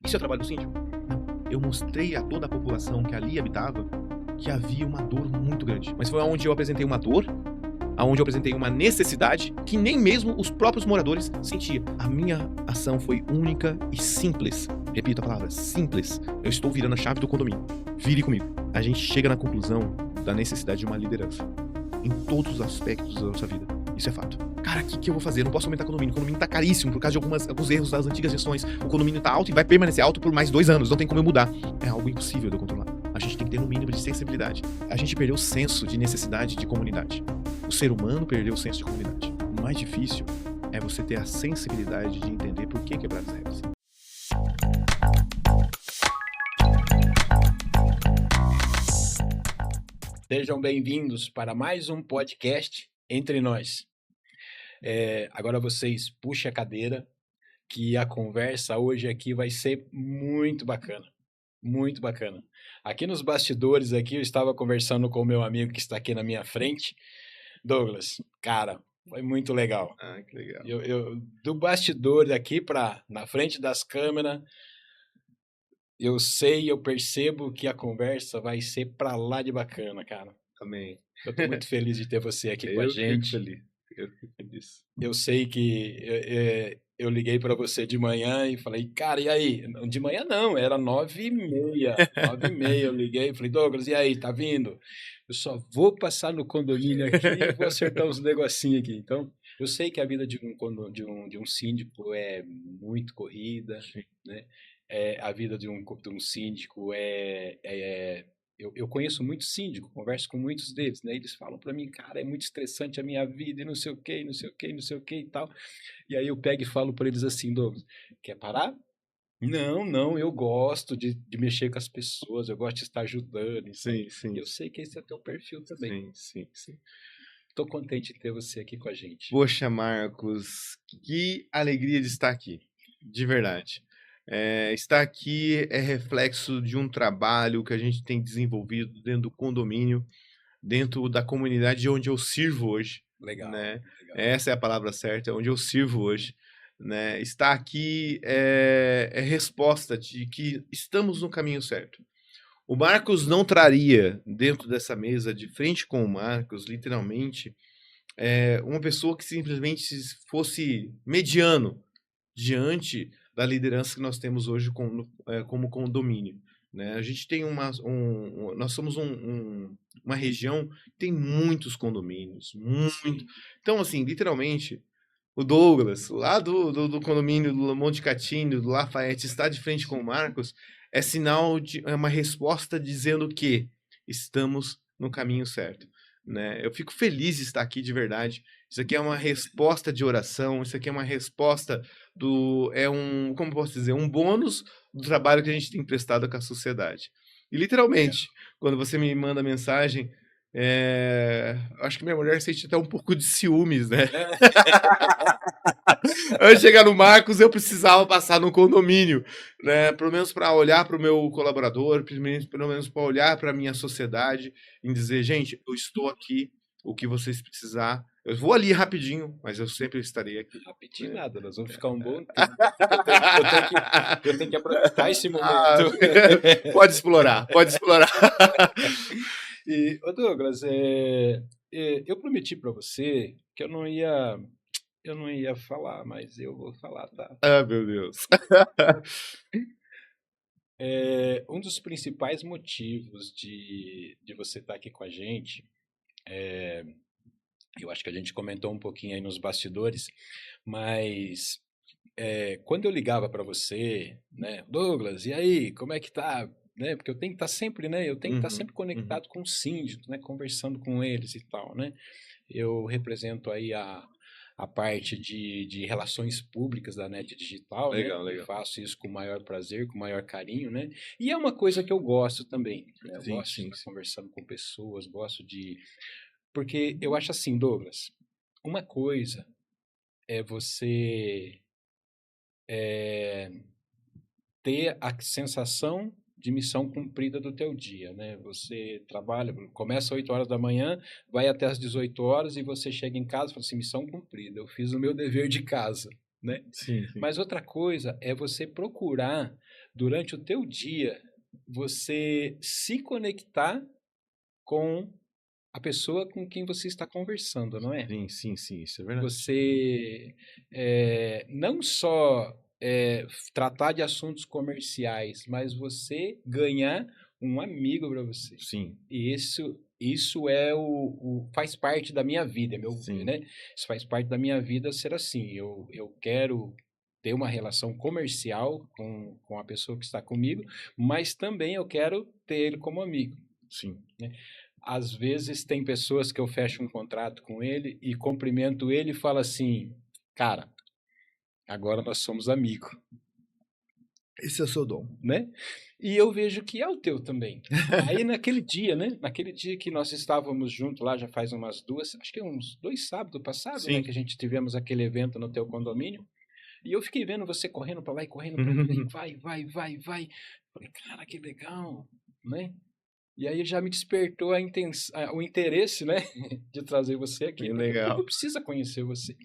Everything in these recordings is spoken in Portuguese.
Isso é trabalho do síndico? Não. Eu mostrei a toda a população que ali habitava que havia uma dor muito grande. Mas foi onde eu apresentei uma dor, onde eu apresentei uma necessidade que nem mesmo os próprios moradores sentiam. A minha ação foi única e simples. Repito a palavra, simples. Eu estou virando a chave do condomínio. Vire comigo. A gente chega na conclusão da necessidade de uma liderança em todos os aspectos da nossa vida. Isso é fato. Cara, o que eu vou fazer? Eu não posso aumentar o condomínio. O condomínio tá caríssimo por causa de alguns erros das antigas gestões. O condomínio tá alto e vai permanecer alto por mais 2 anos. Não tem como eu mudar. É algo impossível de eu controlar. A gente tem que ter no mínimo de sensibilidade. A gente perdeu o senso de necessidade de comunidade. O ser humano perdeu o senso de comunidade. O mais difícil é você ter a sensibilidade de entender por que quebrar as regras. Sejam bem-vindos para mais um podcast Entre Nós. Agora vocês puxem a cadeira, que a conversa hoje aqui vai ser muito bacana. Muito bacana. Aqui nos bastidores, eu estava conversando com o meu amigo que está aqui na minha frente, Douglas. Cara, foi muito legal. Ah, que legal. Do bastidor aqui para na frente das câmeras, eu percebo que a conversa vai ser para lá de bacana, cara. Amém. Eu tô muito feliz de ter você aqui com a gente. Eu fico feliz. Eu sei que eu liguei para você de manhã e falei, cara, e aí? De manhã não, era 9h30. 9h30 eu liguei e falei, Douglas, e aí, tá vindo? Eu só vou passar no condomínio aqui e vou acertar uns negocinhos aqui. Então, eu sei que a vida de um síndico é muito corrida, né? A vida de um síndico Eu conheço muitos síndicos, converso com muitos deles, né? Eles falam para mim, cara, é muito estressante a minha vida e não sei o quê, não sei o quê, não sei o quê e tal. E aí eu pego e falo para eles assim, Douglas, quer parar? Não, eu gosto de mexer com as pessoas, eu gosto de estar ajudando. Sim. Eu sei que esse é teu perfil também. Sim. Tô contente de ter você aqui com a gente. Poxa, Marcos, que alegria de estar aqui, de verdade. Estar aqui é reflexo de um trabalho que a gente tem desenvolvido dentro do condomínio, dentro da comunidade onde eu sirvo hoje. Legal, né? legal. Essa é a palavra certa, onde eu sirvo hoje. Né? Estar aqui é resposta de que estamos no caminho certo. O Marcos não traria dentro dessa mesa, de frente com o Marcos, literalmente, uma pessoa que simplesmente fosse mediano diante da liderança que nós temos hoje como condomínio. Né? A gente tem nós somos uma região que tem muitos condomínios, muito. Então, assim, literalmente, o Douglas, lá do condomínio do Monte Catinho, do Lafayette, está de frente com o Marcos, é sinal de uma resposta dizendo que estamos no caminho certo. Né? Eu fico feliz de estar aqui de verdade. Isso aqui é uma resposta de oração, isso aqui é uma resposta como posso dizer, um bônus do trabalho que a gente tem prestado com a sociedade. E literalmente, quando você me manda mensagem, acho que minha mulher sente até um pouco de ciúmes, né? Antes de chegar no Marcos, eu precisava passar no condomínio, né? Pelo menos para olhar para o meu colaborador, pelo menos para olhar para a minha sociedade e dizer, gente, eu estou aqui, o que vocês precisar. Eu vou ali rapidinho, mas eu sempre estarei aqui. Rapidinho nada, nós vamos ficar um bom tempo. Eu tenho que aproveitar esse momento. Pode explorar. E, Douglas, eu prometi para você que eu não ia falar, mas eu vou falar, tá? Ah, meu Deus. Um dos principais motivos de você estar aqui com a gente, eu acho que a gente comentou um pouquinho aí nos bastidores, mas quando eu ligava para você, né, Douglas, e aí, como é que tá? Né, porque eu tenho que estar sempre, né? Eu tenho que estar sempre conectado com os síndicos, né? Conversando com eles e tal, né? Eu represento aí a parte de relações públicas da NET Digital, legal, né? Legal. Eu faço isso com o maior prazer, com o maior carinho, né? E é uma coisa que eu gosto também, né? Eu gosto de estar conversando com pessoas, gosto de... Porque eu acho assim, Douglas, uma coisa é você ter a sensação de missão cumprida do teu dia, né? Você trabalha, começa às 8 horas da manhã, vai até às 18 horas e você chega em casa e fala assim, missão cumprida, eu fiz o meu dever de casa, né? Sim. Mas outra coisa é você procurar durante o teu dia, você se conectar com a pessoa com quem você está conversando, não é? Sim, isso é verdade. Você não só tratar de assuntos comerciais, mas você ganhar um amigo para você. Sim, E isso é faz parte da minha vida, sim, né? Isso faz parte da minha vida ser assim. Eu quero ter uma relação comercial com a pessoa que está comigo, mas também eu quero ter ele como amigo. sim. Às vezes tem pessoas que eu fecho um contrato com ele e cumprimento ele e falo assim, cara, agora nós somos amigos, Esse é o seu dom. né? E eu vejo que é o teu também. Aí naquele dia, né? Naquele dia que nós estávamos juntos lá, já faz acho que uns 2 sábados passados, né? Sim. Que a gente tivemos aquele evento no teu condomínio. E eu fiquei vendo você correndo para lá e correndo para lá, e vai. Falei, cara, que legal, né? E aí já me despertou o interesse, né, de trazer você aqui, Bem porque o legal. povo precisa conhecer você.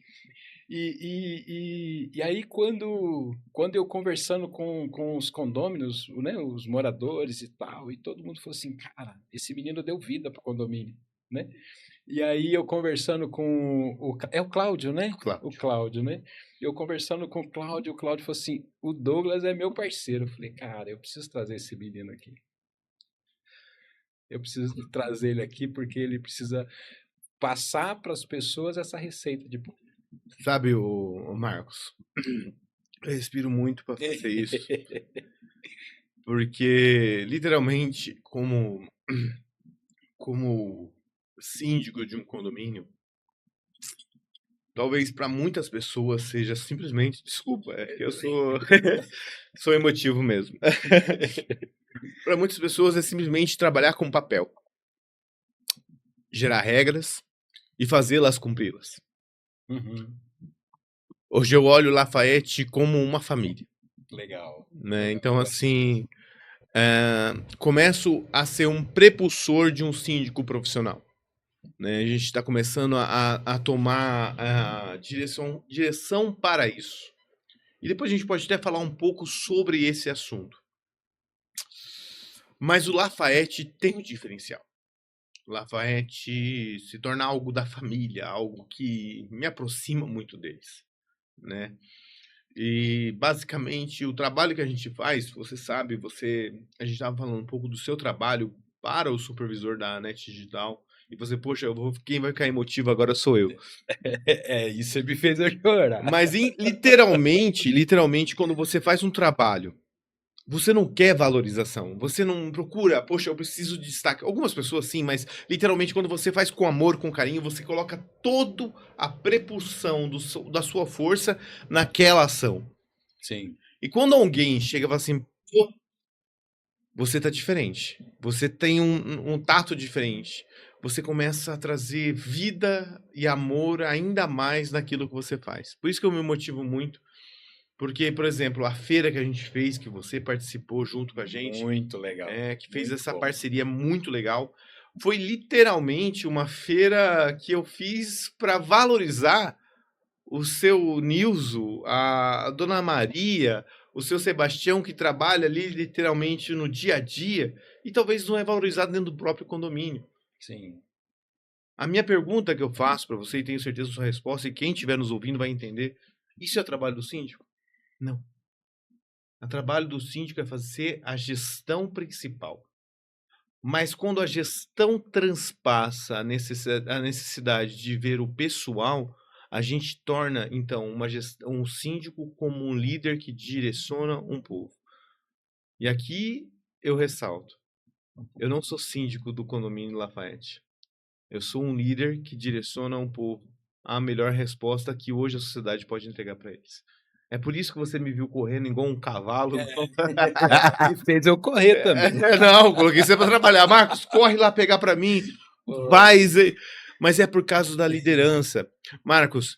E aí quando eu conversando com os condôminos, né, os moradores e tal, e todo mundo falou assim, cara, esse menino deu vida pro condomínio, né? E aí eu conversando com é o Cláudio, né? Cláudio. O Cláudio, né? Eu conversando com o Cláudio falou assim, o Douglas é meu parceiro. Eu falei, cara, eu preciso trazer esse menino aqui. Eu preciso trazer ele aqui porque ele precisa passar para as pessoas essa receita de bolo. Sabe, o Marcos, eu respiro muito para fazer isso, porque literalmente, como síndico de um condomínio, talvez para muitas pessoas seja simplesmente, desculpa, é que eu sou emotivo mesmo. Para muitas pessoas é simplesmente trabalhar com papel, gerar regras e fazê-las cumpri-las. Uhum. Hoje eu olho Lafayette como uma família. Legal. Né? Então, assim, começo a ser um prepulsor de um síndico profissional. Né? A gente está começando a tomar a direção para isso. E depois a gente pode até falar um pouco sobre esse assunto. Mas o Lafayette tem um diferencial. O Lafayette se torna algo da família, algo que me aproxima muito deles. Né? E basicamente o trabalho que a gente faz, você sabe, a gente estava falando um pouco do seu trabalho para o supervisor da NET Digital. E você, poxa, quem vai ficar emotivo agora sou eu. Isso me fez eu chorar. Mas literalmente, quando você faz um trabalho, você não quer valorização. Você não procura, poxa, eu preciso de destaque. Algumas pessoas sim, mas literalmente quando você faz com amor, com carinho, você coloca toda a prepulsão da sua força naquela ação. Sim. E quando alguém chega e fala assim, pô, você tá diferente. Você tem um tato diferente. Você começa a trazer vida e amor ainda mais naquilo que você faz. Por isso que eu me motivo muito. Porque, por exemplo, a feira que a gente fez, que você participou junto com a gente, Muito legal. que fez Muito essa bom. parceria muito legal, foi literalmente uma feira que eu fiz para valorizar o seu Nilzo, a Dona Maria, o seu Sebastião, que trabalha ali literalmente no dia a dia e talvez não é valorizado dentro do próprio condomínio. Sim. A minha pergunta que eu faço para você, e tenho certeza da sua resposta, e quem estiver nos ouvindo vai entender, isso é trabalho do síndico? Não. O trabalho do síndico é fazer a gestão principal. Mas quando a gestão transpassa a necessidade de ver o pessoal, a gente torna, então, um síndico como um líder que direciona um povo. E aqui eu ressalto, eu não sou síndico do condomínio Lafayette. Eu sou um líder que direciona um povo à melhor resposta que hoje a sociedade pode entregar para eles. É por isso que você me viu correndo igual um cavalo. E fez eu correr também. Não, coloquei você para trabalhar. Marcos, corre lá pegar para mim. Mas é por causa da liderança. Marcos,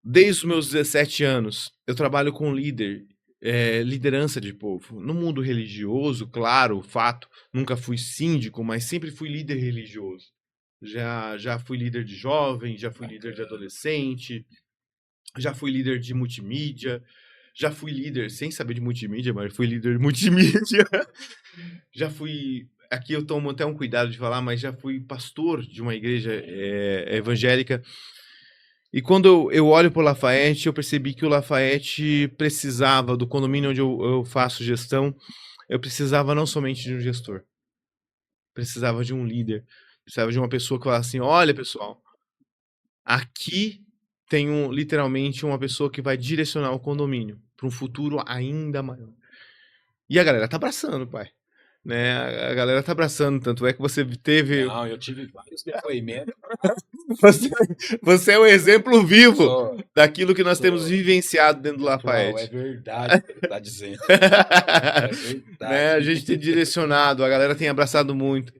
desde os meus 17 anos, eu trabalho com liderança de povo. No mundo religioso, claro, fato, nunca fui síndico, mas sempre fui líder religioso. Já fui líder de jovem, já fui líder de adolescente, já fui líder de multimídia, Já fui líder, sem saber de multimídia, mas fui líder de multimídia. Já fui... Aqui eu tomo até um cuidado de falar, mas já fui pastor de uma igreja evangélica. E quando eu olho para o Lafayette, eu percebi que o Lafayette precisava, do condomínio onde eu faço gestão, eu precisava não somente de um gestor, precisava de um líder, precisava de uma pessoa que falasse assim, olha pessoal, aqui tem literalmente uma pessoa que vai direcionar o condomínio para um futuro ainda maior. E a galera tá abraçando, pai. Né? A galera tá abraçando, tanto é que você teve... Não, eu tive vários depoimentos. Você é um exemplo vivo Sou, daquilo que nós temos sou. vivenciado dentro do Pessoal, é Lafayette. verdade o que ele está dizendo. É Né? A verdade. gente tem direcionado, a galera tem abraçado muito.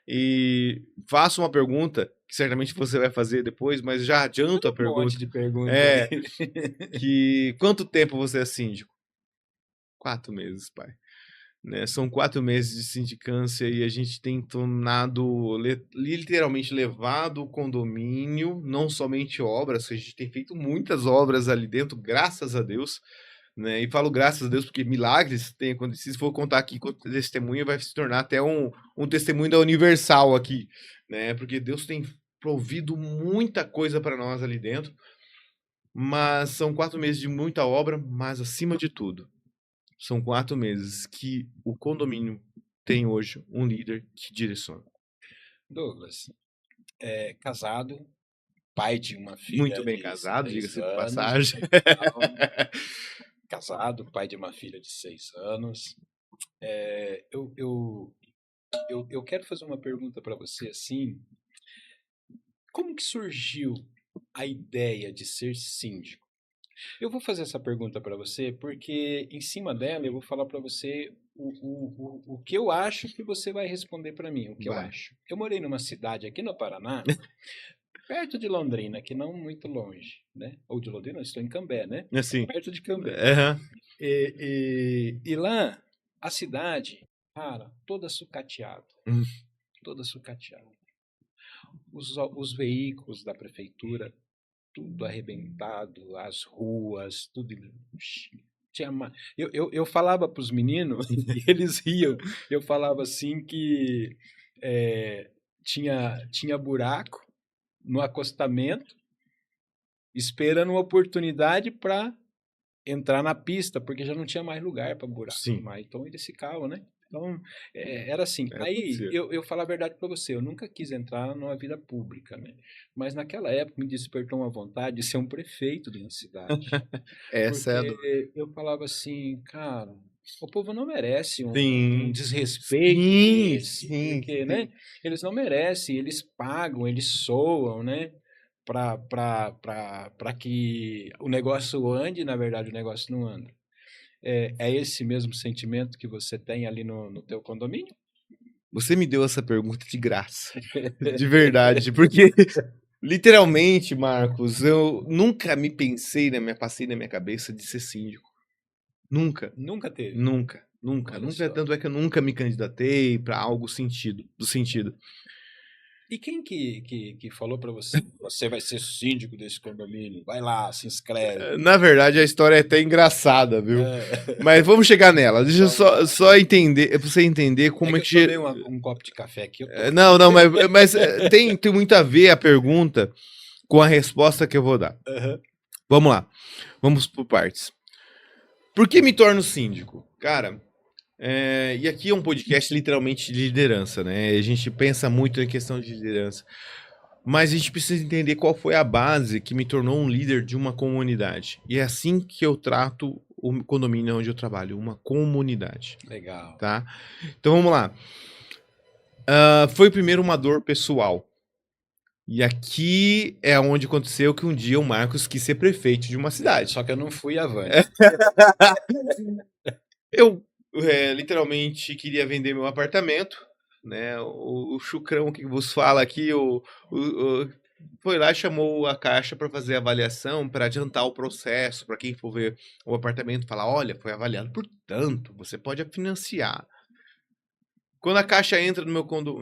E faço uma pergunta, que certamente você vai fazer depois, mas já adianto a Um pergunta. monte de perguntas É, aí. quanto tempo você é síndico? 4 meses, pai. Né? São 4 meses de sindicância e a gente tem tornado, literalmente levado o condomínio, não somente obras, a gente tem feito muitas obras ali dentro, graças a Deus, né? E falo graças a Deus porque milagres têm acontecido. Se for contar aqui com testemunha, vai se tornar até um testemunho da Universal aqui, né? Porque Deus tem provido muita coisa para nós ali dentro, mas são 4 meses de muita obra, mas acima de tudo, são 4 meses que o condomínio tem hoje um líder que direciona. Douglas, casado, pai de uma filha Muito bem de casado, 6 diga-se de anos, passagem. legal. Casado, pai de uma filha de 6 anos. Eu quero fazer uma pergunta para você assim. Como que surgiu a ideia de ser síndico? Eu vou fazer essa pergunta para você porque, em cima dela, eu vou falar para você o que eu acho que você vai responder para mim. O que eu Vai. acho. Eu morei numa cidade aqui no Paraná, perto de Londrina, que não muito longe, né? Ou de Londrina, eu estou em Cambé, né? Assim, Perto de Cambé. aham, E lá, a cidade, cara, toda sucateada. Hum. Toda sucateada. Os veículos da prefeitura, tudo arrebentado, as ruas, tudo. Tinha eu falava para os meninos e eles riam. Eu falava assim que tinha buraco no acostamento, esperando uma oportunidade para entrar na pista, porque já não tinha mais lugar para buraco sim, mais. Então eles ficavam, né? Então, era assim. Aí acontecia. eu falo a verdade para você, eu nunca quis entrar numa vida pública, né? Mas naquela época me despertou uma vontade de ser um prefeito de uma cidade. Essa é a dor. Porque eu falava assim, cara, o povo não merece um Sim, desrespeito sim, desse, sim, porque, né? Eles não merecem, eles pagam, eles soam, né? Para que o negócio ande, na verdade o negócio não anda. É esse mesmo sentimento que você tem ali no teu condomínio? Você me deu essa pergunta de graça, de verdade, porque literalmente, Marcos, eu nunca passei na minha cabeça de ser síndico. Nunca, Nunca teve. nunca, nunca, Olha nunca. só. Tanto é que eu nunca me candidatei para algo do sentido. E quem que falou para você? Você vai ser síndico desse condomínio. Vai lá, se inscreve. Na verdade, a história é até engraçada, viu? É. Mas vamos chegar nela. Deixa eu Vamos lá. só entender, pra você entender como é Que que... eu tomei um copo de café aqui, eu tô... Não, mas tem muito a ver a pergunta com a resposta que eu vou dar. Uhum. Vamos lá. Vamos por partes. Por que me torno síndico? Cara, e aqui é um podcast literalmente de liderança, né? A gente pensa muito em questão de liderança. Mas a gente precisa entender qual foi a base que me tornou um líder de uma comunidade. E é assim que eu trato o condomínio onde eu trabalho, uma comunidade. Legal. Tá? Então vamos lá. Foi primeiro uma dor pessoal. E aqui é onde aconteceu que um dia o Marcos quis ser prefeito de uma cidade. Só que eu não fui avante. Eu literalmente queria vender meu apartamento, né? O Chucrão que vos fala aqui, foi lá e chamou a Caixa para fazer a avaliação, para adiantar o processo, para quem for ver o apartamento, falar, olha, foi avaliado por tanto, você pode financiar. Quando a Caixa entra no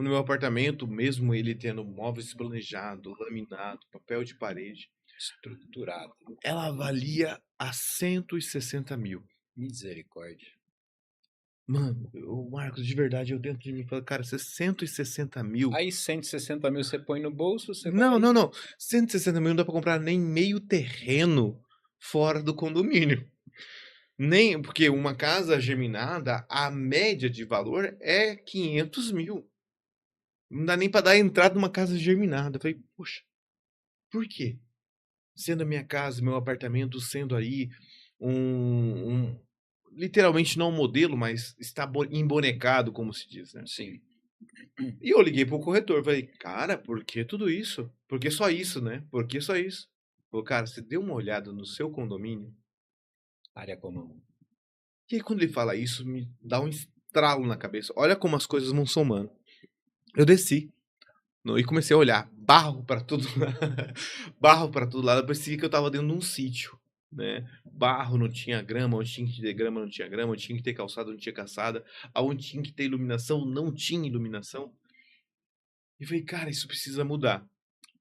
meu apartamento, mesmo ele tendo móveis planejados, laminado, papel de parede, Estruturada. Ela valia a 160 mil. Misericórdia. Mano, o Marcos, de verdade, eu dentro de mim falo, cara, 160 mil. Aí 160 mil você põe no bolso, você Não, vai... não, não. 160 mil não dá pra comprar nem meio terreno fora do condomínio. Nem, porque uma casa geminada, a média de valor é 500 mil. Não dá nem pra dar a entrada numa casa germinada. Eu falei, poxa, por quê? Sendo a minha casa, meu apartamento, sendo aí literalmente não um modelo, mas está embonecado, como se diz, né? Sim. E eu liguei pro corretor, falei, cara, por que tudo isso? Por que só isso, né? Por que só isso? Falei, cara, você deu uma olhada no seu condomínio? Área comum. E aí, quando ele fala isso, me dá um estralo na cabeça. Olha como as coisas vão somando. Eu desci e comecei a olhar. Barro pra todo barro pra todo lado. Eu parecia que eu tava dentro de um sítio, né? Barro, não tinha grama. Onde tinha que ter grama, não tinha grama. Onde tinha que ter calçada, não tinha calçada. Aonde tinha que ter iluminação, não tinha iluminação. E falei, cara, isso precisa mudar.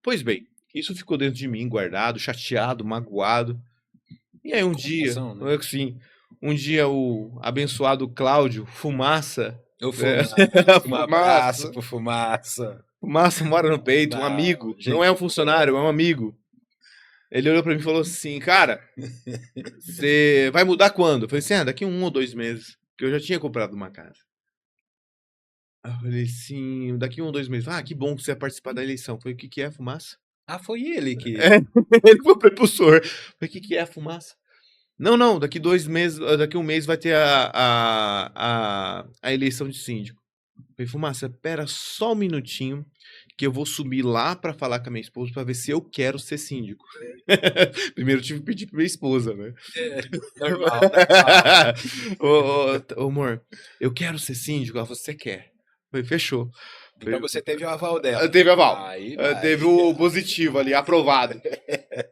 Pois bem, isso ficou dentro de mim, guardado, chateado, magoado. E aí um dia, Comunicação, né? assim, um dia o abençoado Cláudio Fumaça, Eu Fumaça, um abraço pro Fumaça. Fumaça mora no peito, um Não, amigo, gente não é um funcionário, é um amigo. Ele olhou pra mim e falou assim, cara, você vai mudar quando? Eu falei assim, daqui 1 ou 2 meses, porque eu já tinha comprado uma casa. Aí eu falei assim, daqui 1 ou 2 meses. Que bom que você vai participar da eleição. Eu falei, o que que é Fumaça? Ah, foi ele que... Ele foi o prepulsor. Eu falei, o que que é Fumaça? Não, daqui 2 meses, daqui 1 mês vai ter a eleição de síndico. Eu falei, Fumaça, pera só um minutinho que eu vou subir lá pra falar com a minha esposa pra ver se eu quero ser síndico. Primeiro eu tive que pedir pra minha esposa, né? Normal. Ô, amor, eu quero ser síndico. Ela falou, você quer? Eu falei, fechou. Então você teve o aval dela. Teve aval. Aí vai. Teve o positivo ali, aprovado.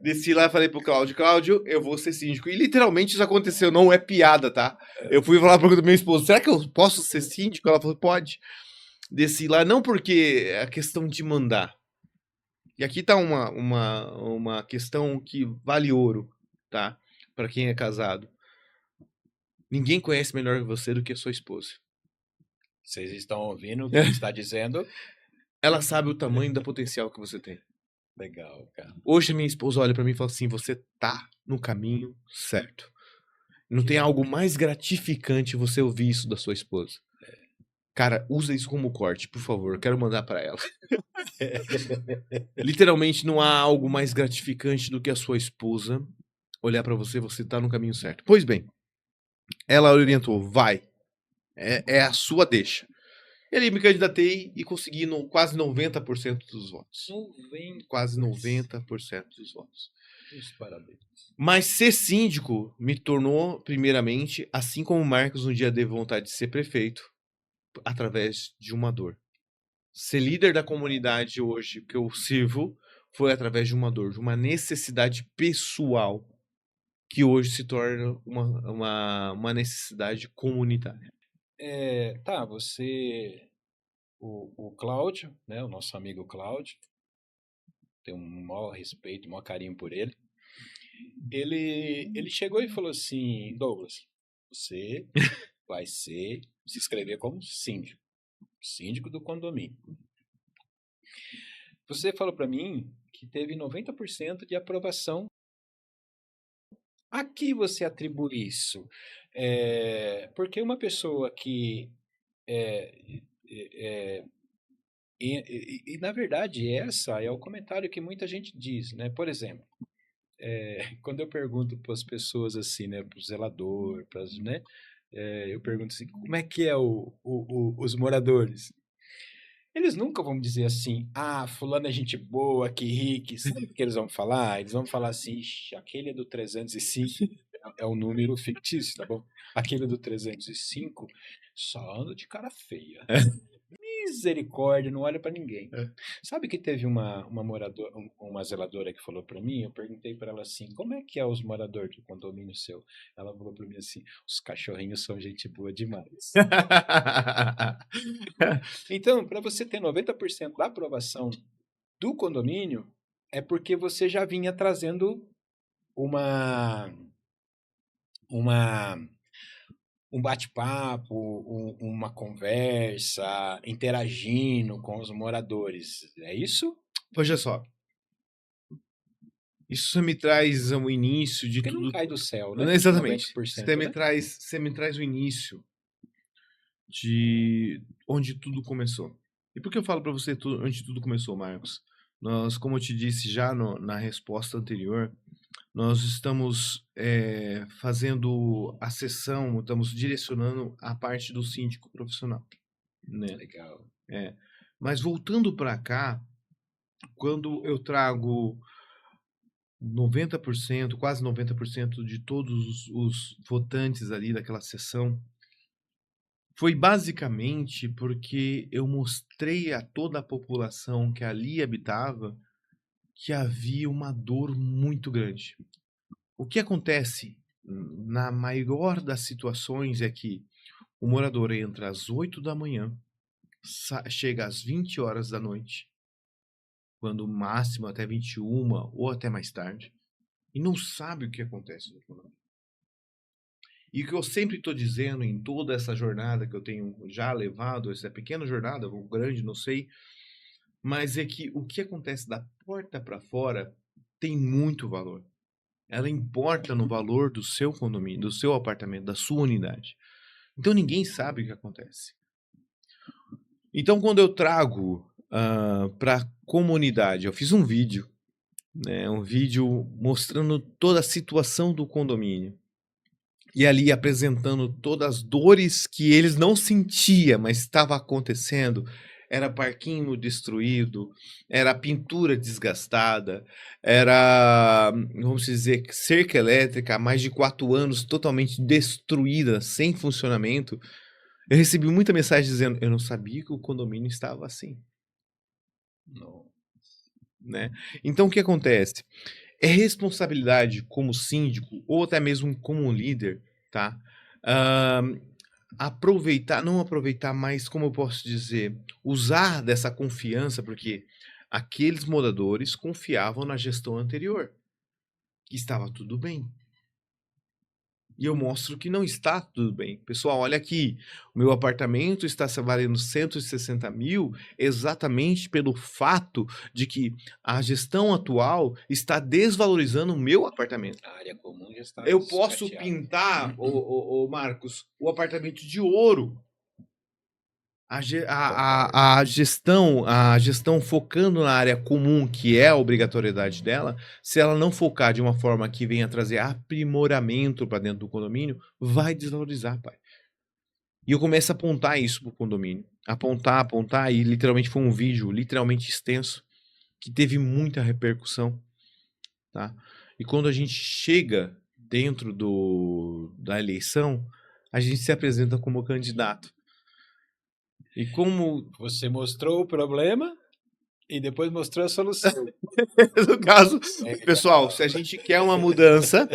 Desci lá e falei pro Cláudio, eu vou ser síndico. E literalmente isso aconteceu, não é piada, tá? Eu fui falar pra minha esposa, será que eu posso ser síndico? Ela falou, pode. Desci lá, não porque é a questão de mandar. E aqui tá uma questão que vale ouro, tá? Pra quem é casado. Ninguém conhece melhor que você do que a sua esposa. Vocês estão ouvindo o que ele está dizendo? Ela sabe o tamanho da potencial que você tem. Legal, cara. Hoje minha esposa olha pra mim e fala assim, você tá no caminho certo. Não tem algo mais gratificante você ouvir isso da sua esposa. Cara, usa isso como corte, por favor. Eu quero mandar pra ela. Literalmente não há algo mais gratificante do que a sua esposa olhar pra você, você tá no caminho certo. Pois bem, ela orientou, vai. É a sua deixa. E ali me candidatei e consegui quase 90% dos votos. Quase 90% dos votos. Parabéns. Mas ser síndico me tornou, primeiramente, assim como o Marcos um dia teve vontade de ser prefeito, através de uma dor. Ser líder da comunidade hoje que eu sirvo foi através de uma dor, de uma necessidade pessoal que hoje se torna uma necessidade comunitária. Tá, você... O Cláudio, né, o nosso amigo Cláudio, tem um maior respeito, um maior carinho por ele. Ele chegou e falou assim, Douglas, você vai se inscrever como síndico do condomínio. Você falou para mim que teve 90% de aprovação. A que você atribui isso? Porque uma pessoa que na verdade, essa é o comentário que muita gente diz, né? Por exemplo, quando eu pergunto para as pessoas assim, né, para o zelador, né, eu pergunto assim, como é que é os moradores? Eles nunca vão dizer assim, fulano é gente boa, que rico, sabe o que eles vão falar? Eles vão falar assim, ixi, aquele do 305 é um número fictício, tá bom? Aquele do 305 só anda de cara feia. Misericórdia, não olha pra ninguém. Sabe que teve uma moradora, uma zeladora que falou pra mim, eu perguntei pra ela assim, como é que é os moradores do condomínio seu? Ela falou pra mim assim, os cachorrinhos são gente boa demais. Então, pra você ter 90% da aprovação do condomínio, é porque você já vinha trazendo uma, uma, um bate-papo, uma conversa, interagindo com os moradores. É isso? Veja só, isso me traz o início de Porque não tudo. cai do céu, né? Exatamente. 90%, né? Você me traz o início de onde tudo começou. E por que eu falo para você onde tudo começou, Marcos? Nós, como eu te disse já na resposta anterior, nós estamos fazendo a sessão, estamos direcionando a parte do síndico profissional, né? Legal. Mas voltando para cá, quando eu trago 90%, quase 90% de todos os votantes ali daquela sessão, foi basicamente porque eu mostrei a toda a população que ali habitava que havia uma dor muito grande. O que acontece na maior das situações é que o morador entra às 8 da manhã, chega às 20 horas da noite, quando máximo até 21 ou até mais tarde, e não sabe o que acontece no condomínio. E o que eu sempre estou dizendo em toda essa jornada que eu tenho já levado, essa pequena jornada, ou grande, não sei, mas é que o que acontece da porta para fora tem muito valor. Ela importa no valor do seu condomínio, do seu apartamento, da sua unidade. Então ninguém sabe o que acontece. Então quando eu trago para a comunidade, eu fiz um vídeo, né, um vídeo mostrando toda a situação do condomínio. E ali apresentando todas as dores que eles não sentiam, mas estava acontecendo. Era parquinho destruído, era pintura desgastada, era, vamos dizer, cerca elétrica há mais de 4 anos totalmente destruída, sem funcionamento. Eu recebi muita mensagem dizendo, eu não sabia que o condomínio estava assim. Não. Né? Então o que acontece? É responsabilidade como síndico ou até mesmo como líder, tá? Não aproveitar mais, como eu posso dizer, usar dessa confiança, porque aqueles moradores confiavam na gestão anterior, que estava tudo bem. E eu mostro que não está tudo bem. Pessoal, olha aqui, o meu apartamento está valendo 160 mil exatamente pelo fato de que a gestão atual está desvalorizando o meu apartamento. A área comum já está Eu posso sucateada. pintar, o Marcos, o apartamento de ouro. A gestão focando na área comum, que é a obrigatoriedade dela, se ela não focar de uma forma que venha trazer aprimoramento para dentro do condomínio, vai desvalorizar, pai. E eu começo a apontar isso pro condomínio. Apontar, e literalmente foi um vídeo literalmente extenso, que teve muita repercussão, tá? E quando a gente chega dentro da eleição, a gente se apresenta como candidato. E como Você mostrou o problema e depois mostrou a solução. no caso, pessoal, se a gente quer uma mudança,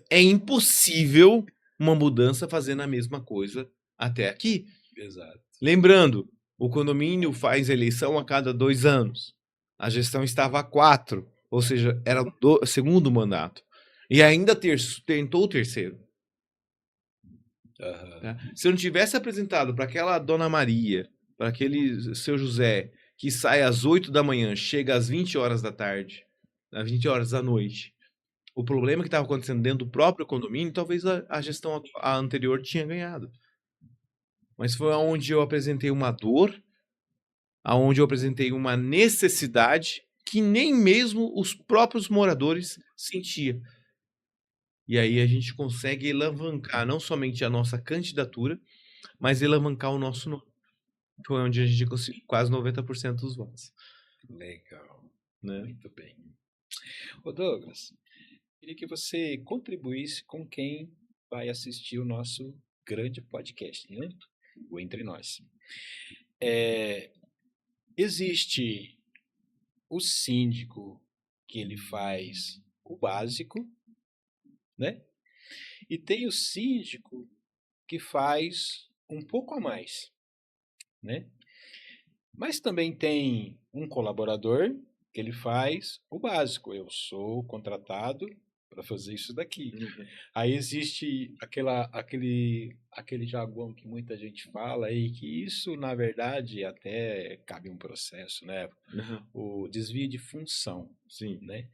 é impossível uma mudança fazendo a mesma coisa até aqui. Exato. Lembrando, o condomínio faz eleição a cada 2 anos. A gestão estava há 4, ou seja, era o segundo mandato. E ainda tentou o terceiro. Uhum. Tá? Se eu não tivesse apresentado para aquela Dona Maria, para aquele seu José, que sai às 8 da manhã, chega às 20 horas da tarde, às 20 horas da noite, o problema que estava acontecendo dentro do próprio condomínio, talvez a gestão anterior tinha ganhado. Mas foi onde eu apresentei uma dor, aonde eu apresentei uma necessidade que nem mesmo os próprios moradores sentiam. E aí a gente consegue alavancar não somente a nossa candidatura, mas alavancar o nosso nome. Foi onde a gente conseguiu quase 90% dos votos. Legal. Né? Muito bem. Ô Douglas, queria que você contribuísse com quem vai assistir o nosso grande podcast, né? O Entre Nós. Existe o síndico que ele faz o básico, né? E tem o síndico que faz um pouco a mais, né? Mas também tem um colaborador ele faz o básico. Eu sou contratado para fazer isso daqui. Aí existe aquele jargão que muita gente fala aí, que isso, na verdade, até cabe um processo, né? O desvio de função, Sim. né?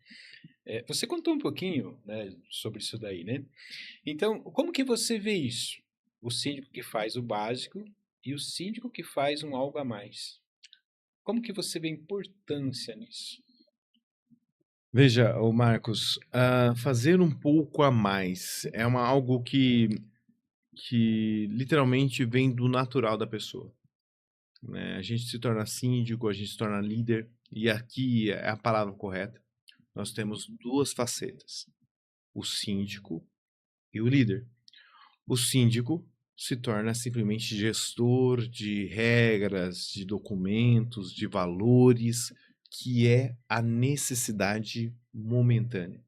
Você contou um pouquinho, né, sobre isso daí, né? Então, como que você vê isso? O síndico que faz o básico e o síndico que faz um algo a mais. Como que você vê a importância nisso? Veja, ô Marcos, fazer um pouco a mais é algo que literalmente vem do natural da pessoa, né? A gente se torna síndico, a gente se torna líder, e aqui é a palavra correta. Nós temos duas facetas: o síndico e o líder. O síndico se torna simplesmente gestor de regras, de documentos, de valores, que é a necessidade momentânea.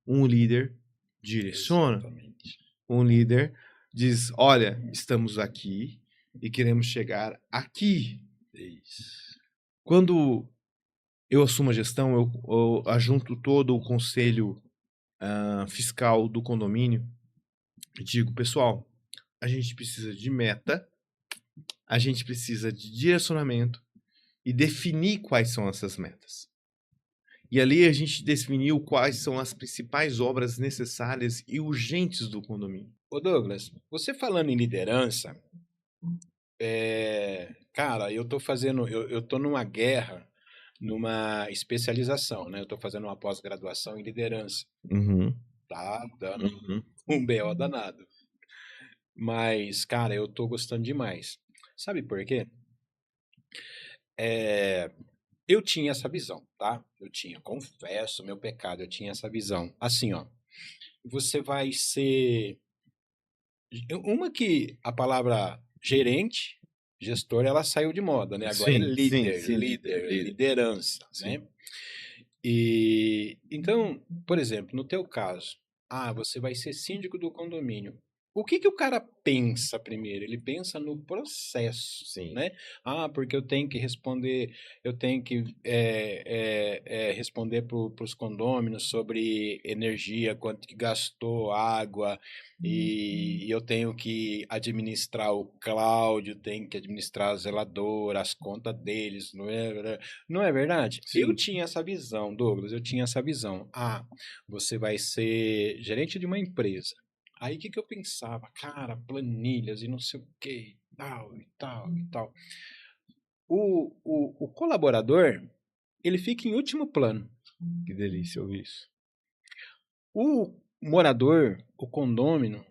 Um líder direciona. Exatamente. Um líder diz: olha, estamos aqui e queremos chegar aqui. Isso. Quando eu assumo a gestão, eu ajunto todo o conselho fiscal do condomínio e digo: pessoal, a gente precisa de meta, a gente precisa de direcionamento e definir quais são essas metas. E ali a gente definiu quais são as principais obras necessárias e urgentes do condomínio. Ô Douglas, você falando em liderança, cara, eu tô numa guerra, numa especialização, né? Eu tô fazendo uma pós-graduação em liderança. Uhum. Tá dando um BO danado. Mas, cara, eu tô gostando demais. Sabe por quê? Eu tinha essa visão, tá? Confesso, meu pecado, eu tinha essa visão. Assim, ó, você vai ser... Uma que a palavra gerente, gestor, ela saiu de moda, né? Agora é líder, liderança, né? E então, por exemplo, no teu caso, você vai ser síndico do condomínio. O que o cara pensa primeiro? Ele pensa no processo, né? Porque eu tenho que responder, responder para os condôminos sobre energia, quanto que gastou, água, e eu tenho que administrar o Cláudio, tenho que administrar a zeladora, as contas deles, não é? Não é verdade? Sim. Eu tinha essa visão, Douglas, eu tinha essa visão. Você vai ser gerente de uma empresa. Aí o que eu pensava? Cara, planilhas e não sei o que, tal e tal e tal. O colaborador, ele fica em último plano. Que delícia ouvir isso. O morador, o condômino,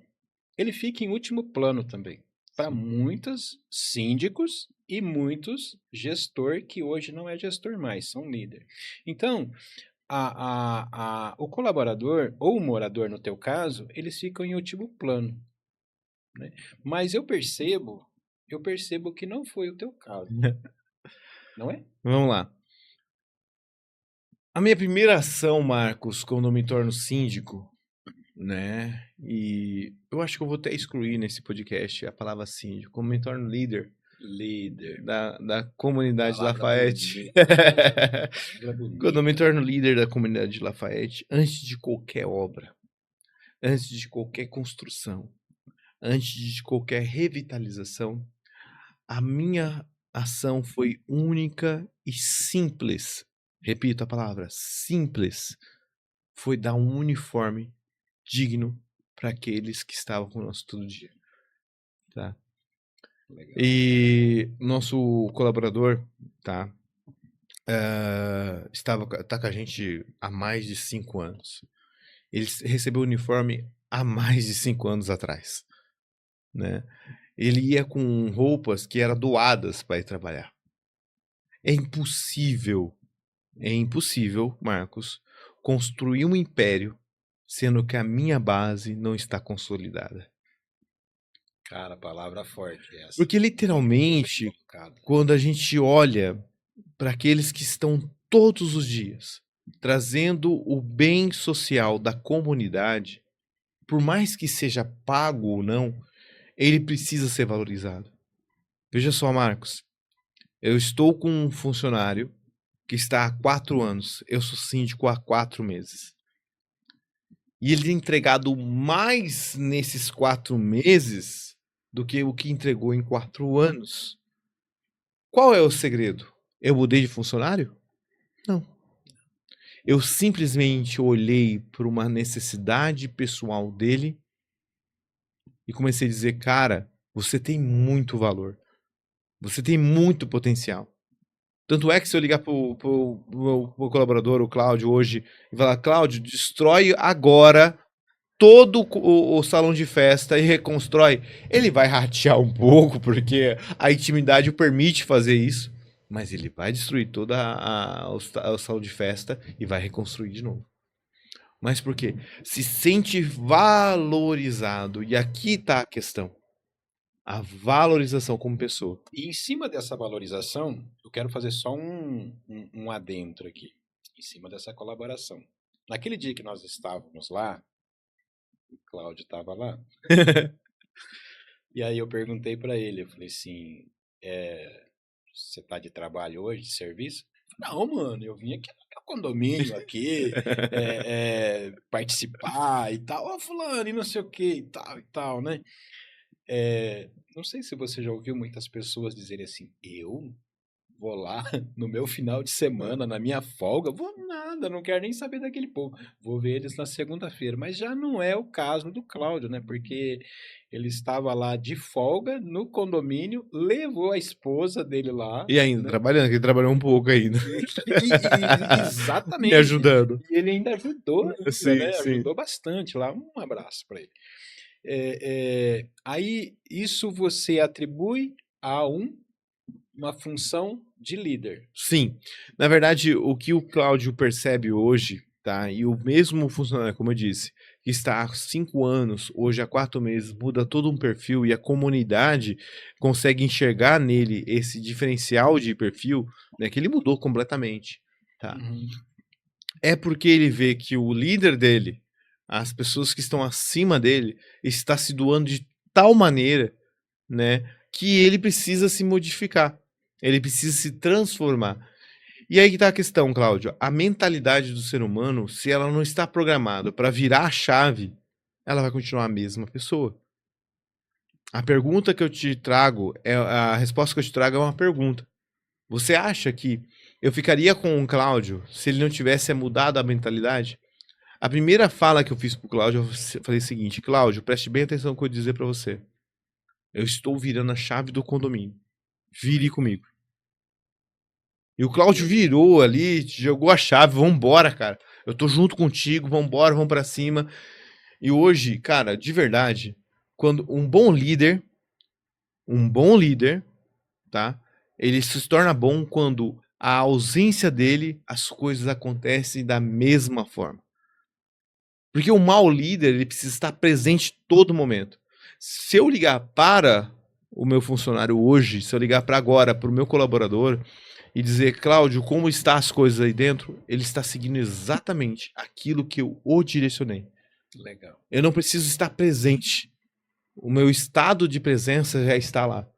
ele fica em último plano também. Para muitos síndicos e muitos gestor que hoje não é gestor mais, são líder. Então, o colaborador ou o morador, no teu caso, eles ficam em último plano, né? Mas eu percebo que não foi o teu caso, não é? Vamos lá. A minha primeira ação, Marcos, quando eu me torno síndico, né? E eu acho que eu vou até excluir nesse podcast a palavra síndico, como me torno líder da comunidade Lafayette. Quando eu me torno líder da comunidade Lafayette, antes de qualquer obra, antes de qualquer construção, antes de qualquer revitalização, a minha ação foi única e simples. Repito a palavra, simples. Foi dar um uniforme digno para aqueles que estavam conosco todo dia. Tá? Legal. E nosso colaborador, tá? Tá com a gente há mais de 5 anos. Ele recebeu o uniforme há mais de 5 anos atrás, né? Ele ia com roupas que eram doadas para ir trabalhar. É impossível, Marcos, construir um império sendo que a minha base não está consolidada. Cara, palavra forte essa. Porque literalmente, quando a gente olha para aqueles que estão todos os dias trazendo o bem social da comunidade, por mais que seja pago ou não, ele precisa ser valorizado. Veja só, Marcos, eu estou com um funcionário que está há 4 anos. Eu sou síndico há 4 meses. E ele tem entregado mais nesses 4 meses do que o que entregou em 4 anos. Qual é o segredo? Eu mudei de funcionário? Não. Eu simplesmente olhei para uma necessidade pessoal dele e comecei a dizer, cara, você tem muito valor. Você tem muito potencial. Tanto é que se eu ligar pro meu colaborador, o Cláudio, hoje, e falar, Cláudio, destrói agora todo o salão de festa e reconstrói, ele vai ratear um pouco, porque a intimidade o permite fazer isso, mas ele vai destruir toda o salão de festa e vai reconstruir de novo. Mas por quê? Se sente valorizado. E aqui está a questão. A valorização como pessoa. E em cima dessa valorização, eu quero fazer só um adentro aqui, em cima dessa colaboração. Naquele dia que nós estávamos lá, o Cláudio estava lá, e aí eu perguntei para ele, eu falei assim, você tá de trabalho hoje, de serviço? Não, mano, eu vim aqui no condomínio aqui, participar e tal, ó, fulano, e não sei o que e tal, né? Não sei se você já ouviu muitas pessoas dizerem assim, eu vou lá no meu final de semana, na minha folga, vou nada, não quero nem saber daquele povo. Vou ver eles na segunda-feira. Mas já não é o caso do Cláudio, né? Porque ele estava lá de folga no condomínio, levou a esposa dele lá, E ainda né? trabalhando, que ele trabalhou um pouco ainda. Me Exatamente. ajudando. E ele ainda ajudou, ainda, Sim, né? sim. Ajudou bastante lá. Um abraço para ele. Aí, isso você atribui a uma função de líder. Sim. Na verdade, o que o Cláudio percebe hoje, tá? E o mesmo funcionário, como eu disse, que está há 5 anos, hoje há 4 meses, muda todo um perfil e a comunidade consegue enxergar nele esse diferencial de perfil, né? Que ele mudou completamente, tá? Uhum. É porque ele vê que o líder dele, as pessoas que estão acima dele, está se doando de tal maneira, né, que ele precisa se modificar. Ele precisa se transformar. E aí que tá a questão, Cláudio. A mentalidade do ser humano, se ela não está programada para virar a chave, ela vai continuar a mesma pessoa. A pergunta que eu te trago, a resposta que eu te trago é uma pergunta. Você acha que eu ficaria com o Cláudio se ele não tivesse mudado a mentalidade? A primeira fala que eu fiz pro Cláudio, eu falei o seguinte, Cláudio, preste bem atenção no que eu vou dizer para você. Eu estou virando a chave do condomínio. Vire comigo. E o Cláudio virou ali, jogou a chave, vambora, cara. Eu tô junto contigo, vambora, vamos pra cima. E hoje, cara, de verdade, quando um bom líder, tá? Ele se torna bom quando a ausência dele, as coisas acontecem da mesma forma. Porque o mau líder, ele precisa estar presente todo momento. Se eu ligar para o meu funcionário hoje, se eu ligar para agora, para o meu colaborador, e dizer, Cláudio, como está as coisas aí dentro, ele está seguindo exatamente aquilo que eu o direcionei. Legal. Eu não preciso estar presente. O meu estado de presença já está lá.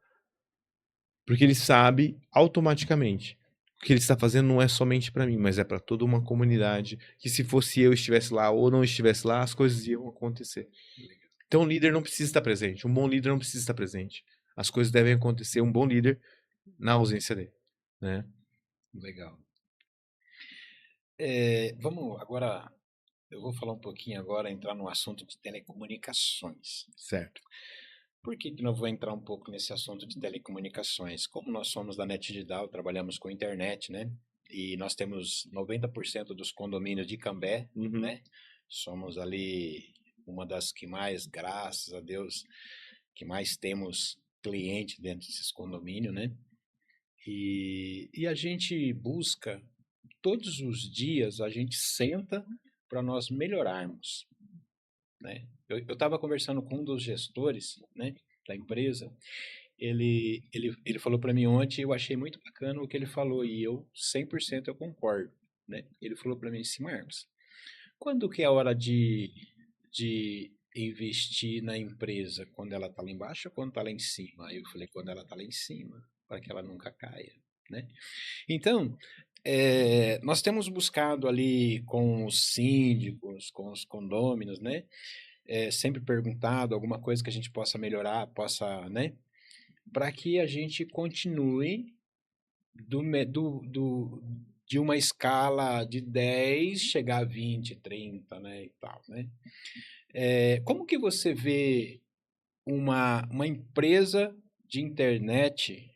Porque ele sabe automaticamente. O que ele está fazendo não é somente para mim, mas é para toda uma comunidade. Que se fosse eu estivesse lá ou não estivesse lá, as coisas iam acontecer. Então o líder não precisa estar presente. Um bom líder não precisa estar presente. As coisas devem acontecer. Um bom líder na ausência dele, né? Legal. Vamos agora, eu vou falar um pouquinho agora, entrar no assunto de telecomunicações. Certo. Por que eu vou entrar um pouco nesse assunto de telecomunicações? Como nós somos da NetDigital, trabalhamos com internet, né? E nós temos 90% dos condomínios de Cambé, né? Somos ali uma das que mais, graças a Deus, que mais temos cliente dentro desses condomínios, né? E a gente busca, todos os dias, a gente senta para nós melhorarmos, né? Eu estava conversando com um dos gestores, né, da empresa, ele falou para mim ontem, eu achei muito bacana o que ele falou, e eu 100% eu concordo, né? Ele falou para mim assim, Marcos, quando que é a hora de investir na empresa? Quando ela está lá embaixo ou quando está lá em cima? Aí eu falei, quando ela está lá em cima, para que ela nunca caia, né? Então, nós temos buscado ali com os síndicos, com os condôminos, né? Sempre perguntado alguma coisa que a gente possa melhorar, né? Para que a gente continue de uma escala de 10 chegar a 20, 30, né, e tal, né? Como que você vê uma empresa de internet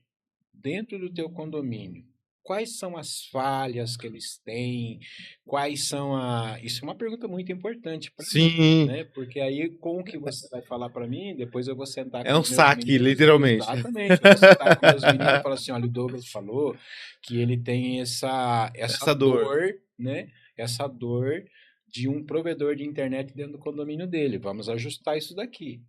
dentro do teu condomínio? Quais são as falhas que eles têm? Quais são a... Isso é uma pergunta muito importante para mim, Sim, né? Porque aí, como que você vai falar para mim? Depois eu vou sentar é com um os meus saque, meninos. literalmente. Exatamente. Eu vou sentar com meus meninos e falar assim, olha, o Douglas falou que ele tem essa Essa dor. dor, né? Essa dor de um provedor de internet dentro do condomínio dele. Vamos ajustar isso daqui,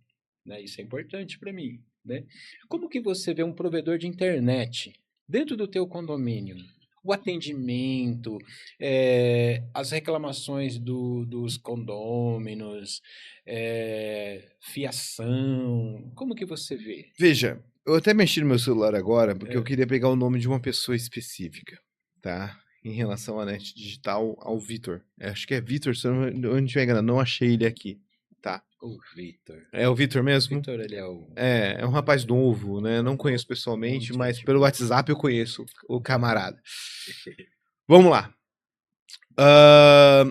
né? Isso é importante para mim, né? Como que você vê um provedor de internet dentro do teu condomínio? O atendimento, as reclamações dos condôminos, fiação, como que você vê? Veja, eu até mexi no meu celular agora porque eu É, queria pegar o nome de uma pessoa específica, tá? Em relação à net digital, ao Vitor. Acho que é Vitor, se eu não estiver enganado, não achei ele aqui, tá? o Vitor. É o Vitor mesmo? Vitor, ele é o É um rapaz novo, né? Não conheço pessoalmente, muito mas gente pelo boa. WhatsApp eu conheço o camarada. Vamos lá. Ah,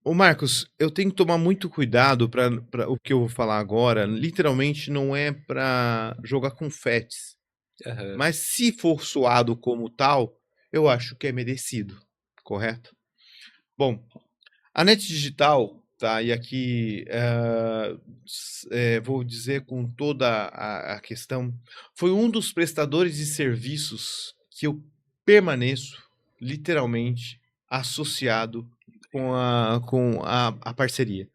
Ô Marcos, eu tenho que tomar muito cuidado para o que eu vou falar agora. Literalmente não é para jogar confetes. Aham, Mas se for soado como tal, eu acho que é merecido, correto? Bom, a Net Digital, tá? E aqui vou dizer com toda a questão, foi um dos prestadores de serviços que eu permaneço literalmente associado com a parceria,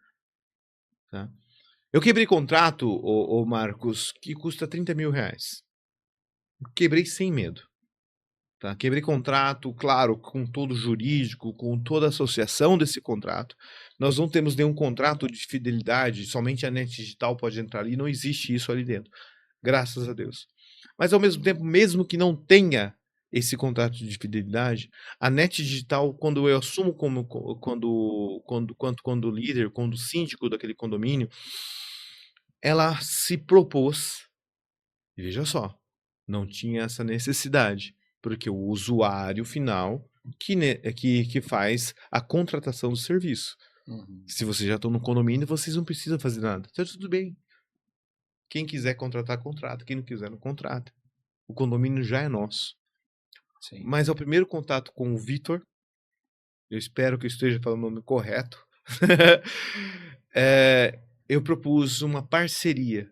tá? Eu quebrei contrato, ô Marcos, que custa R$ 30.000. Quebrei sem medo. Tá? Quebrei contrato, claro, com todo jurídico, com toda a associação desse contrato. Nós não temos nenhum contrato de fidelidade, somente a Net Digital pode entrar ali, não existe isso ali dentro. Graças a Deus. Mas ao mesmo tempo, mesmo que não tenha esse contrato de fidelidade, a Net Digital, quando eu assumo quando líder, quando síndico daquele condomínio, ela se propôs, e veja só, não tinha essa necessidade, porque o usuário final que faz a contratação do serviço. uhum, Se vocês já estão no condomínio, vocês não precisam fazer nada. Então, tudo bem. Quem quiser contratar, contrata. Quem não quiser, não contrata. O condomínio já é nosso. sim. Mas ao primeiro contato com o Vitor, eu espero que eu esteja falando o nome correto, eu propus uma parceria.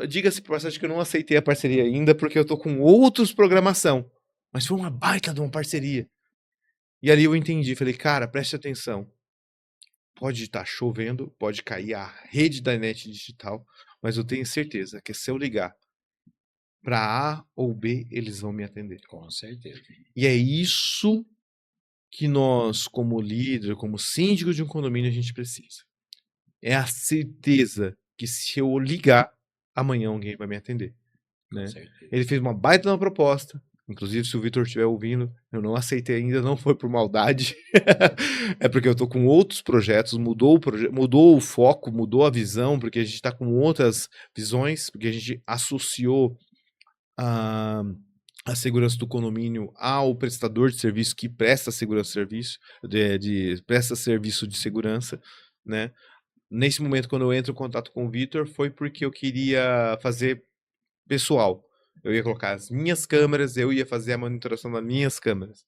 Diga-se por passagem que eu não aceitei a parceria ainda, porque eu tô com outros programação. Mas foi uma baita de uma parceria. E ali eu entendi, falei, cara, preste atenção. Pode estar chovendo, pode cair a rede da net digital, mas eu tenho certeza que se eu ligar para A ou B, eles vão me atender. Com certeza. E é isso que nós, como líder, como síndico de um condomínio, a gente precisa. É a certeza que se eu ligar, amanhã alguém vai me atender. Com Né? certeza. Ele fez uma baita uma proposta. Inclusive, se o Vitor estiver ouvindo, eu não aceitei ainda, não foi por maldade. É porque eu tô com outros projetos, mudou o foco, mudou a visão, porque a gente está com outras visões, porque a gente associou a, a segurança do condomínio ao prestador de serviço que presta segurança de serviço, presta serviço de segurança, né? Nesse momento, quando eu entro em contato com o Vitor, foi porque eu queria fazer pessoal. Eu ia colocar as minhas câmeras, eu ia fazer a monitoração das minhas câmeras,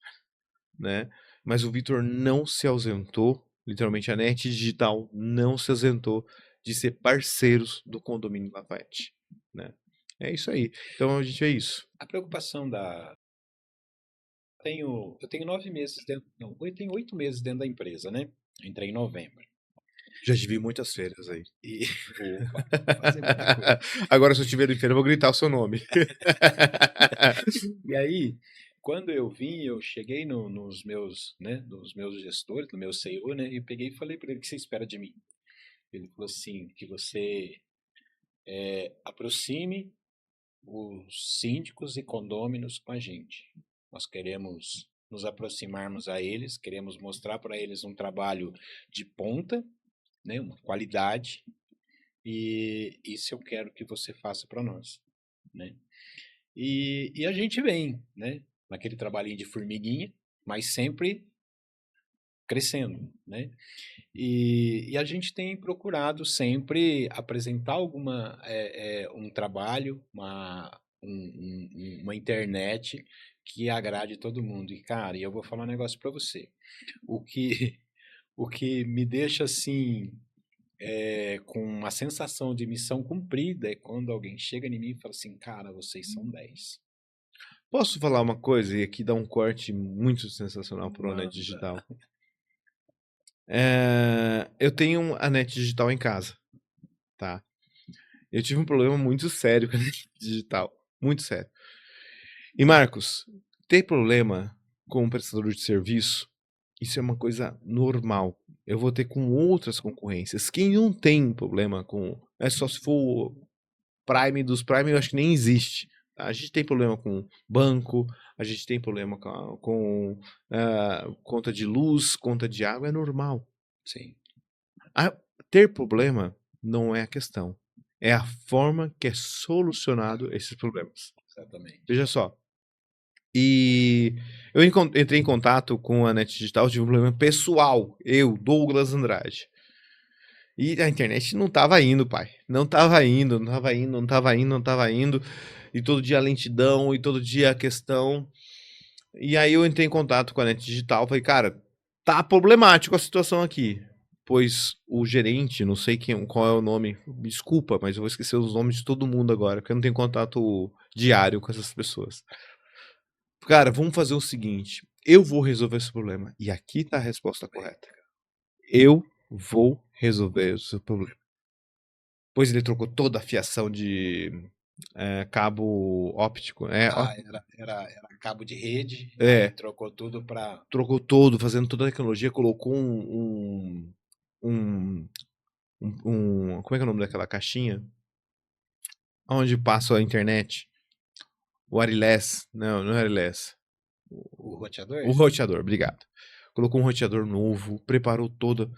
né? Mas o Vitor não se ausentou, literalmente a Net Digital não se ausentou de ser parceiros do condomínio Lafayette, né? É isso aí. Então a gente é isso. A preocupação da... eu tenho 9 meses dentro... Não, eu tenho 8 meses dentro da empresa, né? Eu entrei em novembro. Já tive muitas férias aí. E, opa, fazer muita coisa. Agora, se eu estiver em feira, eu vou gritar o seu nome. E aí, quando eu vim, eu cheguei nos meus, né, nos meus gestores, no meu CEO, né, e peguei e falei para ele: o que você espera de mim? Ele falou assim, que você aproxime os síndicos e condôminos com a gente. nós queremos nos aproximarmos a eles, queremos mostrar para eles um trabalho de ponta, né, uma qualidade, e isso eu quero que você faça para nós, né? E a gente vem, né, naquele trabalhinho de formiguinha, mas sempre crescendo, né? E a gente tem procurado sempre apresentar um trabalho, uma internet que agrade todo mundo. E, cara, eu vou falar um negócio para você. O que, o que me deixa assim, com uma sensação de missão cumprida é quando alguém chega em mim e fala assim, cara, vocês são 10. Posso falar uma coisa e aqui dar um corte muito sensacional para o Net Manda. Digital? Eu tenho a Net Digital em casa, tá? Eu tive um problema muito sério com a Net Digital, muito sério. E Marcos, ter problema com o prestador de serviço, isso é uma coisa normal. Eu vou ter com outras concorrências. Quem não tem problema com... É só se for Prime dos Prime, eu acho que nem existe. Tá? A gente tem problema com banco, a gente tem problema com conta de luz, conta de água, é normal. Sim. Ter problema não é a questão. É a forma que é solucionado esses problemas. Exatamente. Veja só. E eu entrei em contato com a Net Digital, tive um problema pessoal. Eu, Douglas Andrade. E a internet não tava indo, pai. Não tava indo, não tava indo, não tava indo, não tava indo. E todo dia a lentidão, e todo dia a questão. E aí eu entrei em contato com a Net Digital, falei, cara, tá problemático a situação aqui. Pois o gerente, não sei qual é o nome, desculpa, mas eu vou esquecer os nomes de todo mundo agora, porque eu não tenho contato diário com essas pessoas. Cara, vamos fazer o seguinte, eu vou resolver esse problema. E aqui tá a resposta correta. Eu vou resolver o seu problema. Pois ele trocou toda a fiação de cabo óptico. Era cabo de rede, É. aí trocou tudo para... Trocou todo, fazendo toda a tecnologia, colocou como é que é o nome daquela caixinha? Onde passa a internet? O wireless. Não, não é wireless. O roteador? O roteador, obrigado. Colocou um roteador novo, preparou todo.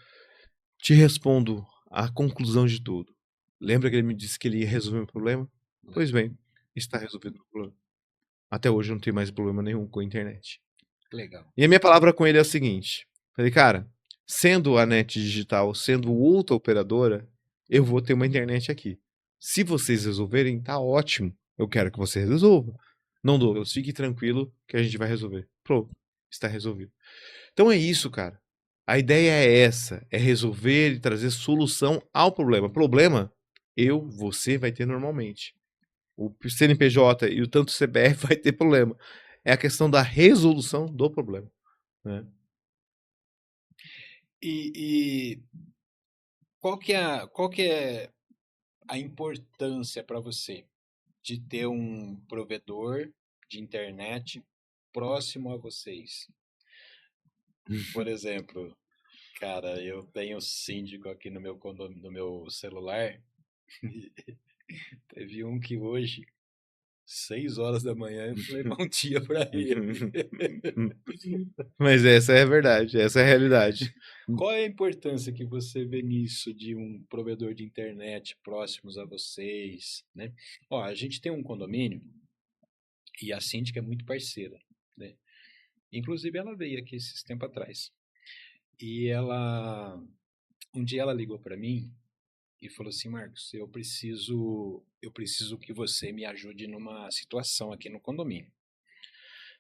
Te respondo a conclusão de tudo. Lembra que ele me disse que ele ia resolver o problema? Pois bem, está resolvido o problema. Até hoje eu não tenho mais problema nenhum com a internet. Legal. E a minha palavra com ele é a seguinte. Falei, cara, sendo a Net Digital, sendo outra operadora, eu vou ter uma internet aqui. Se vocês resolverem, tá ótimo. Eu quero que você resolva. Não, Douglas, fique tranquilo que a gente vai resolver. Pronto, está resolvido. Então é isso, cara. A ideia é essa, é resolver e trazer solução ao problema. Problema, você vai ter normalmente. O CNPJ e o tanto CBF vai ter problema. É a questão da resolução do problema. Né? E qual que é a importância para você de ter um provedor de internet próximo a vocês? Por exemplo, cara, eu tenho síndico aqui no meu condomínio, no meu celular. Teve um que hoje, 6 horas da manhã, eu falei bom dia para ele. Mas essa é a verdade, essa é a realidade. Qual é a importância que você vê nisso de um provedor de internet próximos a vocês, né? Ó, a gente tem um condomínio e a síndica é muito parceira, né? Inclusive ela veio aqui esses tempos atrás. E um dia ela ligou para mim e falou assim, Marcos, eu preciso que você me ajude numa situação aqui no condomínio.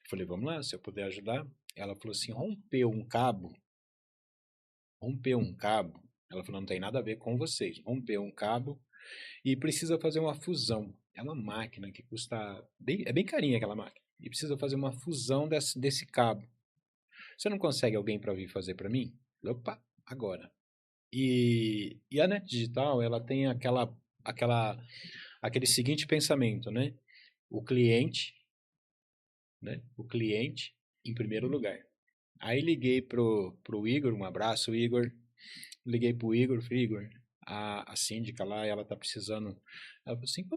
Eu falei, vamos lá, se eu puder ajudar. Ela falou assim, rompeu um cabo. Ela falou, não tem nada a ver com vocês. Rompeu um cabo e precisa fazer uma fusão. É uma máquina que custa é bem carinha aquela máquina. E precisa fazer uma fusão desse cabo. Você não consegue alguém para vir fazer para mim? Opa, agora. E a Net Digital, ela tem aquele seguinte pensamento, né? O cliente em primeiro lugar. Aí liguei pro Igor, um abraço, Igor. Liguei pro Igor, falei, Igor, a síndica lá, ela tá precisando. Ela falou assim,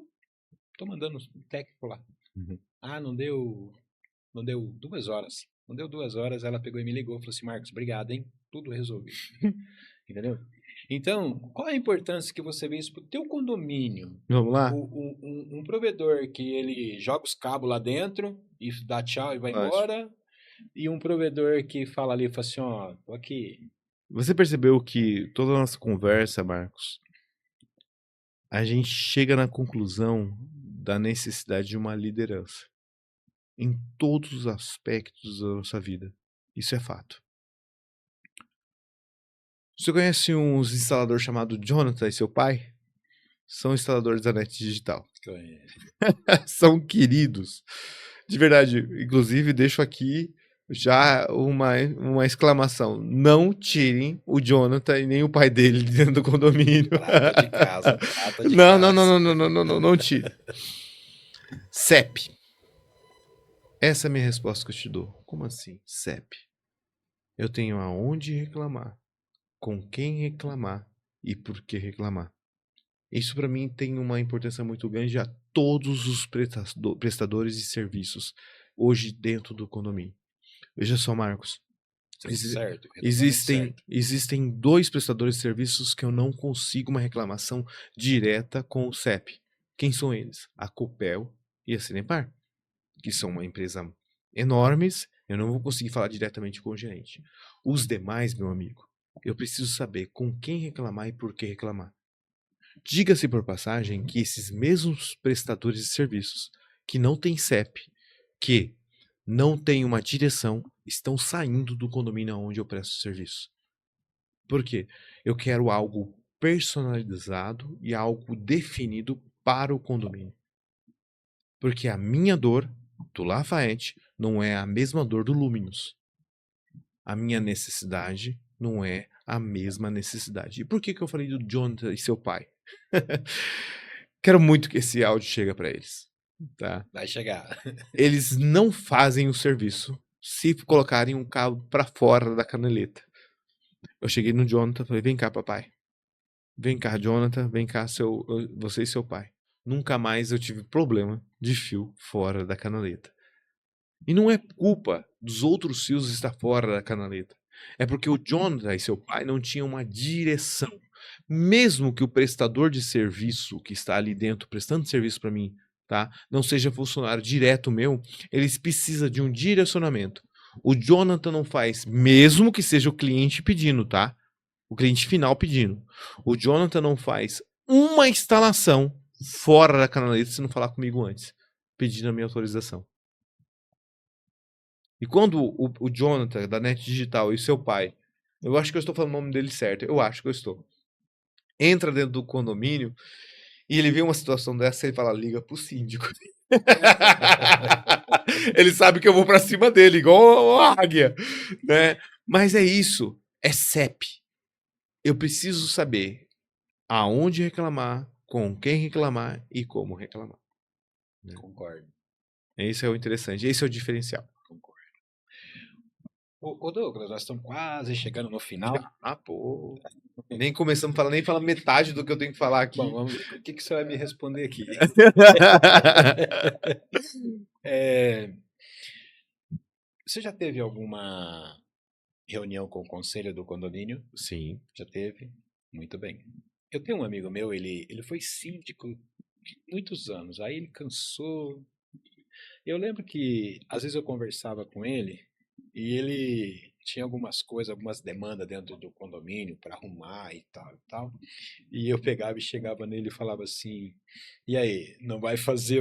tô mandando um técnico lá. Uhum. Ah, não deu Não deu 2 horas. Não deu 2 horas, ela pegou e me ligou, falou assim, Marcos, obrigado, hein? Tudo resolvido. Entendeu? Então, qual a importância que você vê isso pro teu condomínio? Vamos lá? Um provedor que ele joga os cabos lá dentro e dá tchau e vai Lógico. embora, e um provedor que fala ali, fala assim, ó, tô aqui. Você percebeu que toda a nossa conversa, Marcos, a gente chega na conclusão da necessidade de uma liderança em todos os aspectos da nossa vida. Isso é fato. Você conhece uns instaladores chamado Jonathan e seu pai? São instaladores da Net Digital. São queridos. De verdade. Inclusive, deixo aqui já uma exclamação. Não tirem o Jonathan e nem o pai dele dentro do condomínio. Prata de casa, prata de Não, casa. não tire. CEP. Essa é a minha resposta que eu te dou. Como assim, CEP? Eu tenho aonde reclamar, com quem reclamar e por que reclamar. Isso para mim tem uma importância muito grande a todos os prestadores de serviços hoje dentro do condomínio. Veja só, Marcos. Certo, Existem 2 prestadores de serviços que eu não consigo uma reclamação direta com o CEP. Quem são eles? A Copel e a Sanepar, que são uma empresa enormes. Eu não vou conseguir falar diretamente com o gerente. Os demais, meu amigo, eu preciso saber com quem reclamar e por que reclamar. Diga-se por passagem que esses mesmos prestadores de serviços que não têm CEP, que não têm uma direção, estão saindo do condomínio onde eu presto serviço. Por quê? Eu quero algo personalizado e algo definido para o condomínio. Porque a minha dor do Lafayette não é a mesma dor do Luminous. A minha necessidade não é a mesma necessidade. E por que eu falei do Jonathan e seu pai? Quero muito que esse áudio chegue para eles. Tá? Vai chegar. Eles não fazem o serviço se colocarem um cabo para fora da canaleta. Eu cheguei no Jonathan e falei, vem cá, papai. Vem cá, Jonathan, vem cá, você e seu pai. Nunca mais eu tive problema de fio fora da canaleta. E não é culpa dos outros fios estar fora da canaleta. É porque o Jonathan e seu pai não tinham uma direção. Mesmo que o prestador de serviço que está ali dentro prestando serviço para mim, tá, não seja funcionário direto meu, eles precisam de um direcionamento. O Jonathan não faz, mesmo que seja o cliente pedindo, tá? O cliente final pedindo. O Jonathan não faz uma instalação fora da canaleta se não falar comigo antes, pedindo a minha autorização. E quando o Jonathan, da Net Digital, e seu pai, eu acho que eu estou falando o nome dele certo, eu acho que eu estou, entra dentro do condomínio e ele vê uma situação dessa e ele fala, liga pro síndico. Ele sabe que eu vou pra cima dele, igual a águia, né? Mas é isso, é CEP. Eu preciso saber aonde reclamar, com quem reclamar e como reclamar. Concordo. Esse é o interessante, esse é o diferencial. Concordo. Ô Douglas, nós estamos quase chegando no final. Pô. Nem começamos a falar, nem falamos metade do que eu tenho que falar aqui. Bom, vamos ver. O que você vai me responder aqui? Você já teve alguma reunião com o conselho do condomínio? Sim. Já teve? Muito bem. Eu tenho um amigo meu, ele foi síndico de muitos anos, aí ele cansou. Eu lembro que às vezes eu conversava com ele e ele tinha algumas coisas, algumas demandas dentro do condomínio para arrumar e tal e tal. E eu pegava e chegava nele e falava assim: "E aí, não vai fazer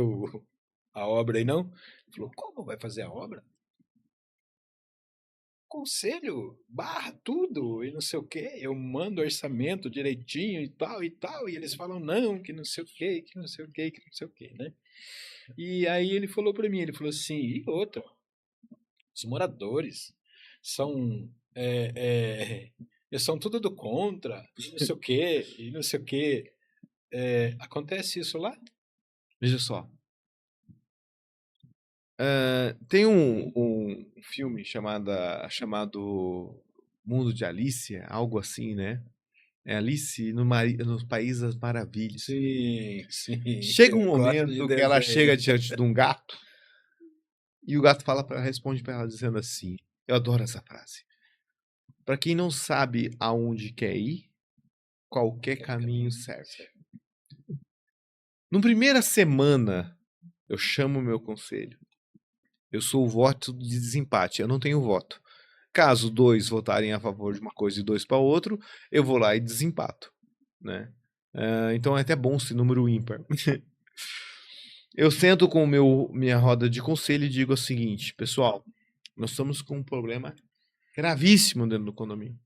a obra aí não?" Ele falou: "Como vai fazer a obra? Conselho, barra, tudo, e não sei o quê. Eu mando orçamento direitinho e tal, e eles falam não, que não sei o quê, que não sei o quê, que não sei o quê, né?" E aí ele falou para mim, ele falou assim, e outra, os moradores são, eles são tudo do contra, e não sei o quê, e não sei o quê. Acontece isso lá? Veja só. Tem um filme chamado Mundo de Alice, algo assim, né? É Alice no País das Maravilhas. Sim, sim. Chega um Eu gosto de momento que ela desenho. chega diante de um gato E o gato responde para ela dizendo assim, eu adoro essa frase. Para quem não sabe aonde quer ir, qualquer caminho serve. Na primeira semana, eu chamo o meu conselho. Eu sou o voto de desempate, eu não tenho voto. Caso 2 votarem a favor de uma coisa e 2 para outro, eu vou lá e desempato, né? Então é até bom esse número ímpar. Eu sento com minha roda de conselho e digo o seguinte, pessoal, nós estamos com um problema gravíssimo dentro do condomínio.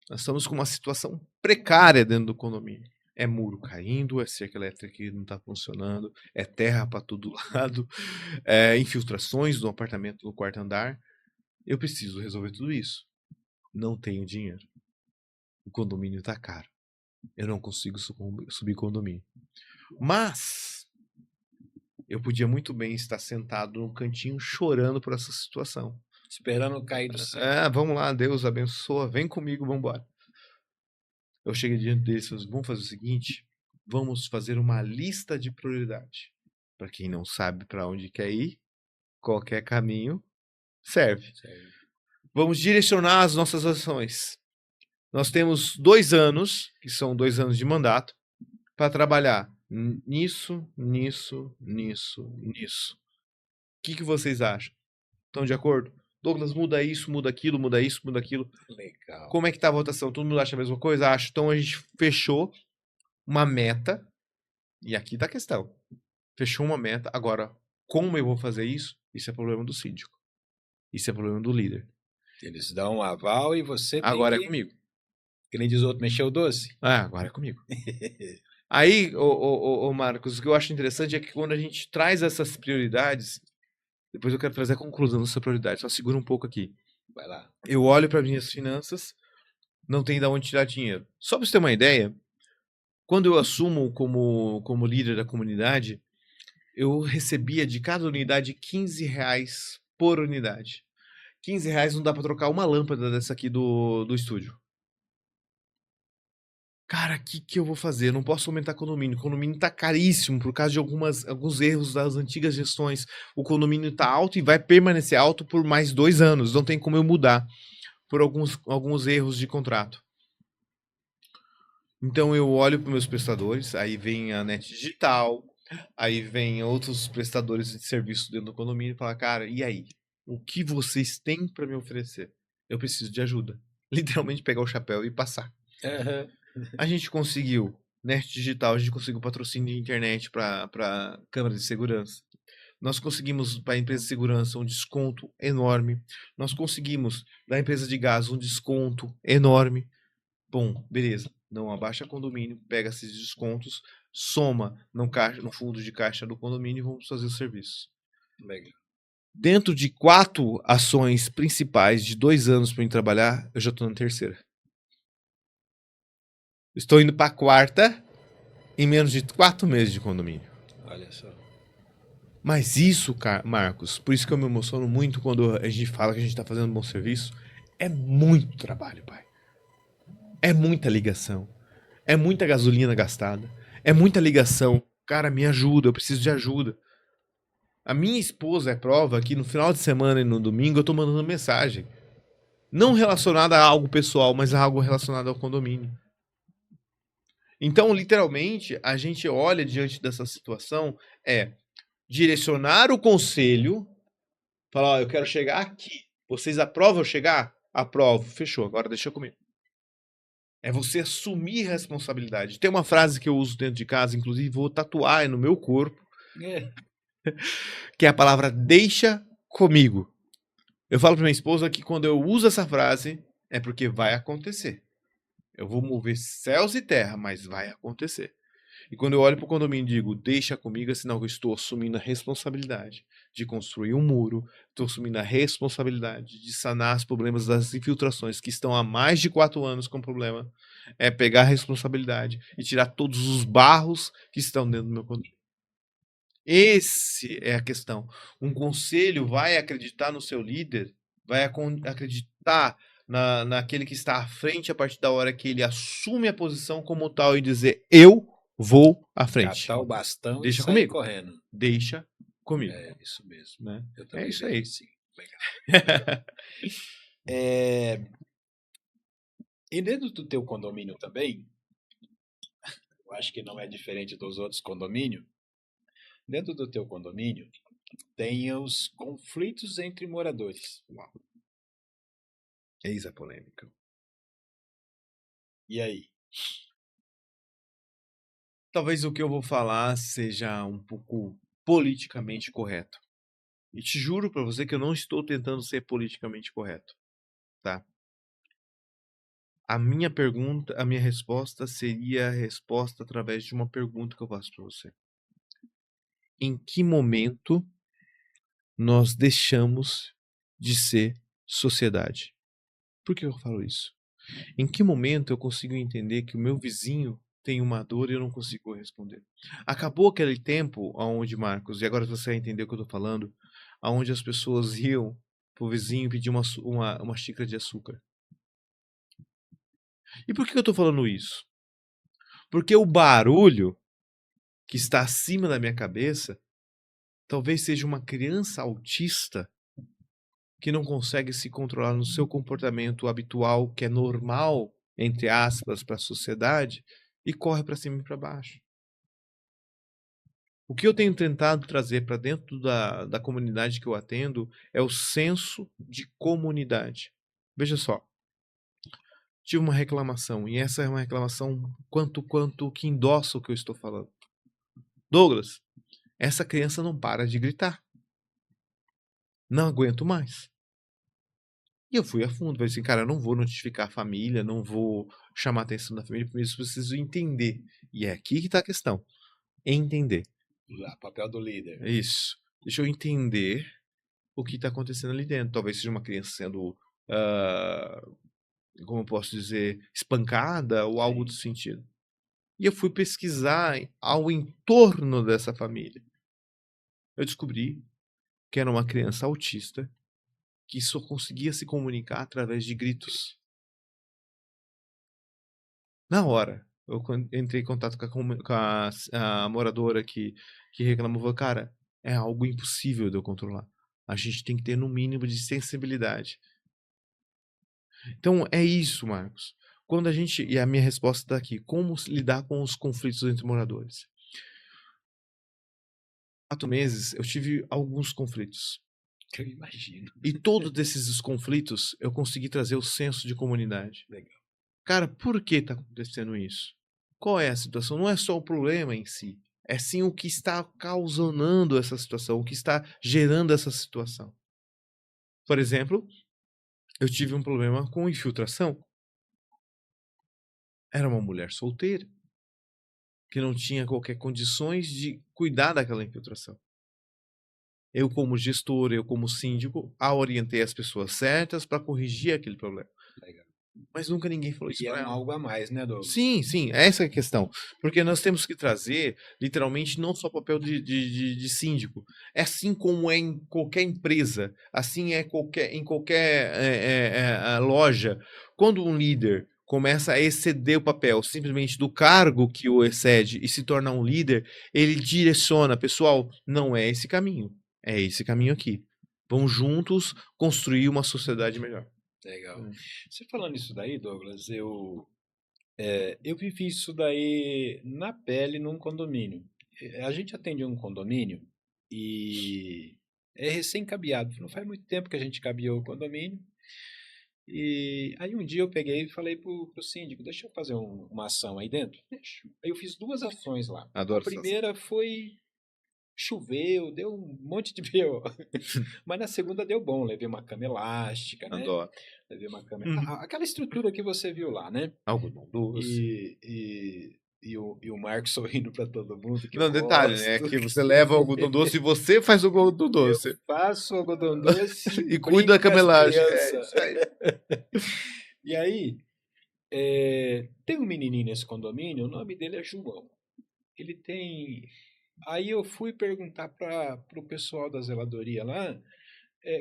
Nós estamos com uma situação precária dentro do condomínio. É muro caindo, é cerca elétrica que não está funcionando, é terra para todo lado, é infiltrações no apartamento no quarto andar. Eu preciso resolver tudo isso. Não tenho dinheiro. O condomínio está caro. Eu não consigo subir condomínio. Mas eu podia muito bem estar sentado num cantinho chorando por essa situação. Esperando cair do céu. Vamos lá, Deus abençoa, vem comigo, vamos embora. Eu cheguei diante deles e falei, vamos fazer o seguinte, vamos fazer uma lista de prioridade. Para quem não sabe para onde quer ir, qualquer caminho serve. Vamos direcionar as nossas ações. Nós temos 2 anos, que são 2 anos de mandato, para trabalhar nisso, nisso, nisso, nisso. O que vocês acham? Estão de acordo? Douglas, muda isso, muda aquilo, muda isso, muda aquilo. Legal. Como é que tá a votação? Todo mundo acha a mesma coisa? Acho. Então a gente fechou uma meta. E aqui tá a questão. Fechou uma meta. Agora, como eu vou fazer isso? Isso é problema do síndico. Isso é problema do líder. Eles dão um aval e você agora tem é comigo. Que nem diz o outro, mexeu o doce? Agora é comigo. Aí, ô Marcos, o que eu acho interessante é que quando a gente traz essas prioridades, depois eu quero trazer a conclusão dessa prioridade, só segura um pouco aqui. Vai lá. Eu olho para minhas finanças, não tem de onde tirar dinheiro. Só para você ter uma ideia, quando eu assumo como líder da comunidade, eu recebia de cada unidade R$15 por unidade. R$15 não dá para trocar uma lâmpada dessa aqui do estúdio. Cara, o que eu vou fazer? Eu não posso aumentar condomínio. O condomínio tá caríssimo por causa de alguns erros das antigas gestões. O condomínio tá alto e vai permanecer alto por mais 2 anos. Não tem como eu mudar por alguns erros de contrato. Então eu olho para meus prestadores, aí vem a Net Digital, aí vem outros prestadores de serviço dentro do condomínio e fala, cara, e aí? O que vocês têm para me oferecer? Eu preciso de ajuda. Literalmente pegar o chapéu e passar. A gente conseguiu, Net Digital, a gente conseguiu patrocínio de internet para câmera de segurança. Nós conseguimos para a empresa de segurança um desconto enorme. Nós conseguimos da empresa de gás um desconto enorme. Bom, beleza. Não abaixa condomínio, pega esses descontos, soma no fundo de caixa do condomínio e vamos fazer o serviço. Legal. Dentro de 4 ações principais de 2 anos para eu trabalhar, eu já estou na terceira. Estou indo para a 4ª em menos de 4 meses de condomínio. Olha só. Mas isso, Marcos, por isso que eu me emociono muito quando a gente fala que a gente está fazendo um bom serviço, é muito trabalho, pai. É muita ligação. É muita gasolina gastada. É muita ligação. Cara, me ajuda, eu preciso de ajuda. A minha esposa é prova que no final de semana e no domingo eu tô mandando mensagem. Não relacionada a algo pessoal, mas a algo relacionado ao condomínio. Então, literalmente, a gente olha diante dessa situação, direcionar o conselho, falar, eu quero chegar aqui. Vocês aprovam eu chegar? Aprovo. Fechou, agora deixa comigo. É você assumir responsabilidade. Tem uma frase que eu uso dentro de casa, inclusive vou tatuar no meu corpo, que é a palavra deixa comigo. Eu falo para minha esposa que quando eu uso essa frase, é porque vai acontecer. Eu vou mover céus e terra, mas vai acontecer. E quando eu olho para o condomínio e digo, deixa comigo, é sinal que eu estou assumindo a responsabilidade de construir um muro, estou assumindo a responsabilidade de sanar os problemas das infiltrações que estão há mais de 4 anos com problema, é pegar a responsabilidade e tirar todos os barros que estão dentro do meu condomínio. Esse é a questão. Um conselho vai acreditar no seu líder, vai acreditar naquele que está à frente a partir da hora que ele assume a posição como tal e dizer, eu vou à frente. Catar o bastão deixa e sair comigo. correndo. Deixa comigo. É isso mesmo. Né? Eu também isso vejo aí. assim. Legal. E dentro do teu condomínio também, eu acho que não é diferente dos outros condomínios, dentro do teu condomínio tem os conflitos entre moradores. Uau. Eis a polêmica. E aí? Talvez o que eu vou falar seja um pouco politicamente correto. E te juro para você que eu não estou tentando ser politicamente correto, tá? A minha pergunta, a minha resposta seria a resposta através de uma pergunta que eu faço para você. Em que momento nós deixamos de ser sociedade? Por que eu falo isso? Em que momento eu consigo entender que o meu vizinho tem uma dor e eu não consigo responder? Acabou aquele tempo onde, Marcos, e agora você vai entender o que eu estou falando, onde as pessoas iam pro vizinho pedir uma xícara de açúcar. E por que eu estou falando isso? Porque o barulho que está acima da minha cabeça talvez seja uma criança autista que não consegue se controlar no seu comportamento habitual, que é normal, entre aspas, para a sociedade, e corre para cima e para baixo. O que eu tenho tentado trazer para dentro da comunidade que eu atendo é o senso de comunidade. Veja só, tive uma reclamação, e essa é uma reclamação quanto que endossa o que eu estou falando. Douglas, essa criança não para de gritar. Não aguento mais. E eu fui a fundo, falei assim, cara, eu não vou notificar a família, não vou chamar a atenção da família, primeiro eu preciso entender. E é aqui que está a questão, entender. Papel do líder. Isso. Deixa eu entender o que está acontecendo ali dentro. Talvez seja uma criança sendo, como eu posso dizer, espancada ou algo do sentido. E eu fui pesquisar ao entorno dessa família. Eu descobri que era uma criança autista que só conseguia se comunicar através de gritos. Na hora, eu entrei em contato com a moradora que reclamou, falou, cara, é algo impossível de eu controlar. A gente tem que ter no mínimo de sensibilidade. Então é isso, Marcos. Quando a gente, e a minha resposta está aqui, como lidar com os conflitos entre moradores? 4 meses eu tive alguns conflitos. Eu imagino. E todos esses conflitos eu consegui trazer o senso de comunidade. Legal. Cara, por que está acontecendo isso? Qual é a situação? Não é só o problema em si. É sim o que está causando essa situação, o que está gerando essa situação. Por exemplo, eu tive um problema com infiltração. Era uma mulher solteira que não tinha qualquer condições de cuidar daquela infiltração. Eu, como gestor, eu, como síndico, orientei as pessoas certas para corrigir aquele problema. Legal. Mas nunca ninguém falou isso E é para ela. algo a mais, né, Douglas? Sim, essa é a questão. Porque nós temos que trazer, literalmente, não só papel de síndico. É assim como é em qualquer empresa, assim é em qualquer loja. Quando um líder começa a exceder o papel simplesmente do cargo que o excede e se torna um líder, ele direciona, pessoal, não é esse caminho, é esse caminho aqui. Vamos juntos construir uma sociedade melhor. Legal. Você falando isso daí, Douglas, eu vivi isso daí na pele num condomínio. A gente atende um condomínio e é recém-cabeado. Não faz muito tempo que a gente cabeou o condomínio. E aí um dia eu peguei e falei pro síndico, deixa eu fazer uma ação aí dentro. Deixa. Aí eu fiz 2 ações lá. Adoro A primeira foi choveu, deu um monte de B.O. Mas na segunda deu bom, levei uma cama elástica, né? Adoro. Levei uma cama... aquela estrutura que você viu lá, né? Algodão doce. E o Marcos sorrindo para todo mundo. Que Não, detalhe, né? gosto. Que você leva o algodão doce e você faz o algodão doce. Eu faço o algodão doce E cuida da cama elástica. É isso aí. E aí, tem um menininho nesse condomínio, o nome dele é João. Ele tem... Aí eu fui perguntar para o pessoal da zeladoria lá,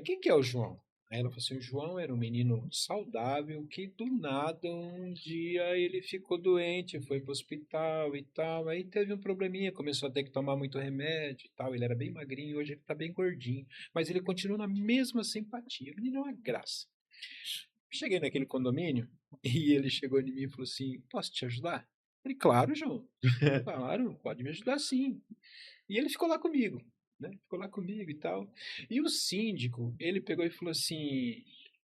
quem que é o João? Aí ela falou assim, o João era um menino saudável que do nada um dia ele ficou doente, foi pro hospital e tal, aí teve um probleminha, começou a ter que tomar muito remédio e tal, ele era bem magrinho, hoje ele tá bem gordinho, mas ele continua na mesma simpatia, o menino é uma graça. Cheguei naquele condomínio e ele chegou em mim e falou assim, posso te ajudar? Eu falei, claro, João, claro, pode me ajudar sim. E ele ficou lá comigo, né? Ficou lá comigo e tal. E o síndico, ele pegou e falou assim,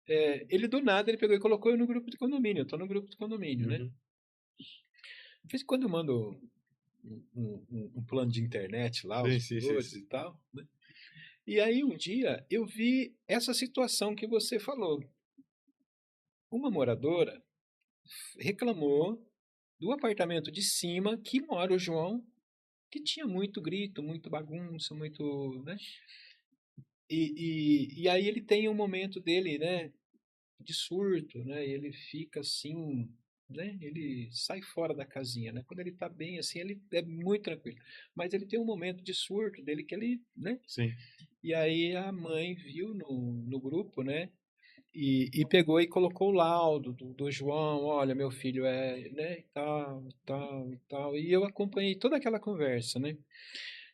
ele do nada, ele pegou e colocou eu no grupo de condomínio, eu tô no grupo de condomínio, né? De vez em quando eu mando um plano de internet lá, os valores e tal, né? E aí um dia eu vi essa situação que você falou. Uma moradora reclamou do apartamento de cima que mora o João, que tinha muito grito, muito bagunça, muito, né? E aí ele tem um momento dele, né, de surto, né? Ele fica assim, né? Ele sai fora da casinha, né? Quando ele tá bem assim, ele é muito tranquilo. Mas ele tem um momento de surto dele que ele, né? Sim. E aí a mãe viu no grupo, né? E pegou e colocou o laudo do João, olha, meu filho né, e tal, e tal, e tal. E eu acompanhei toda aquela conversa, né?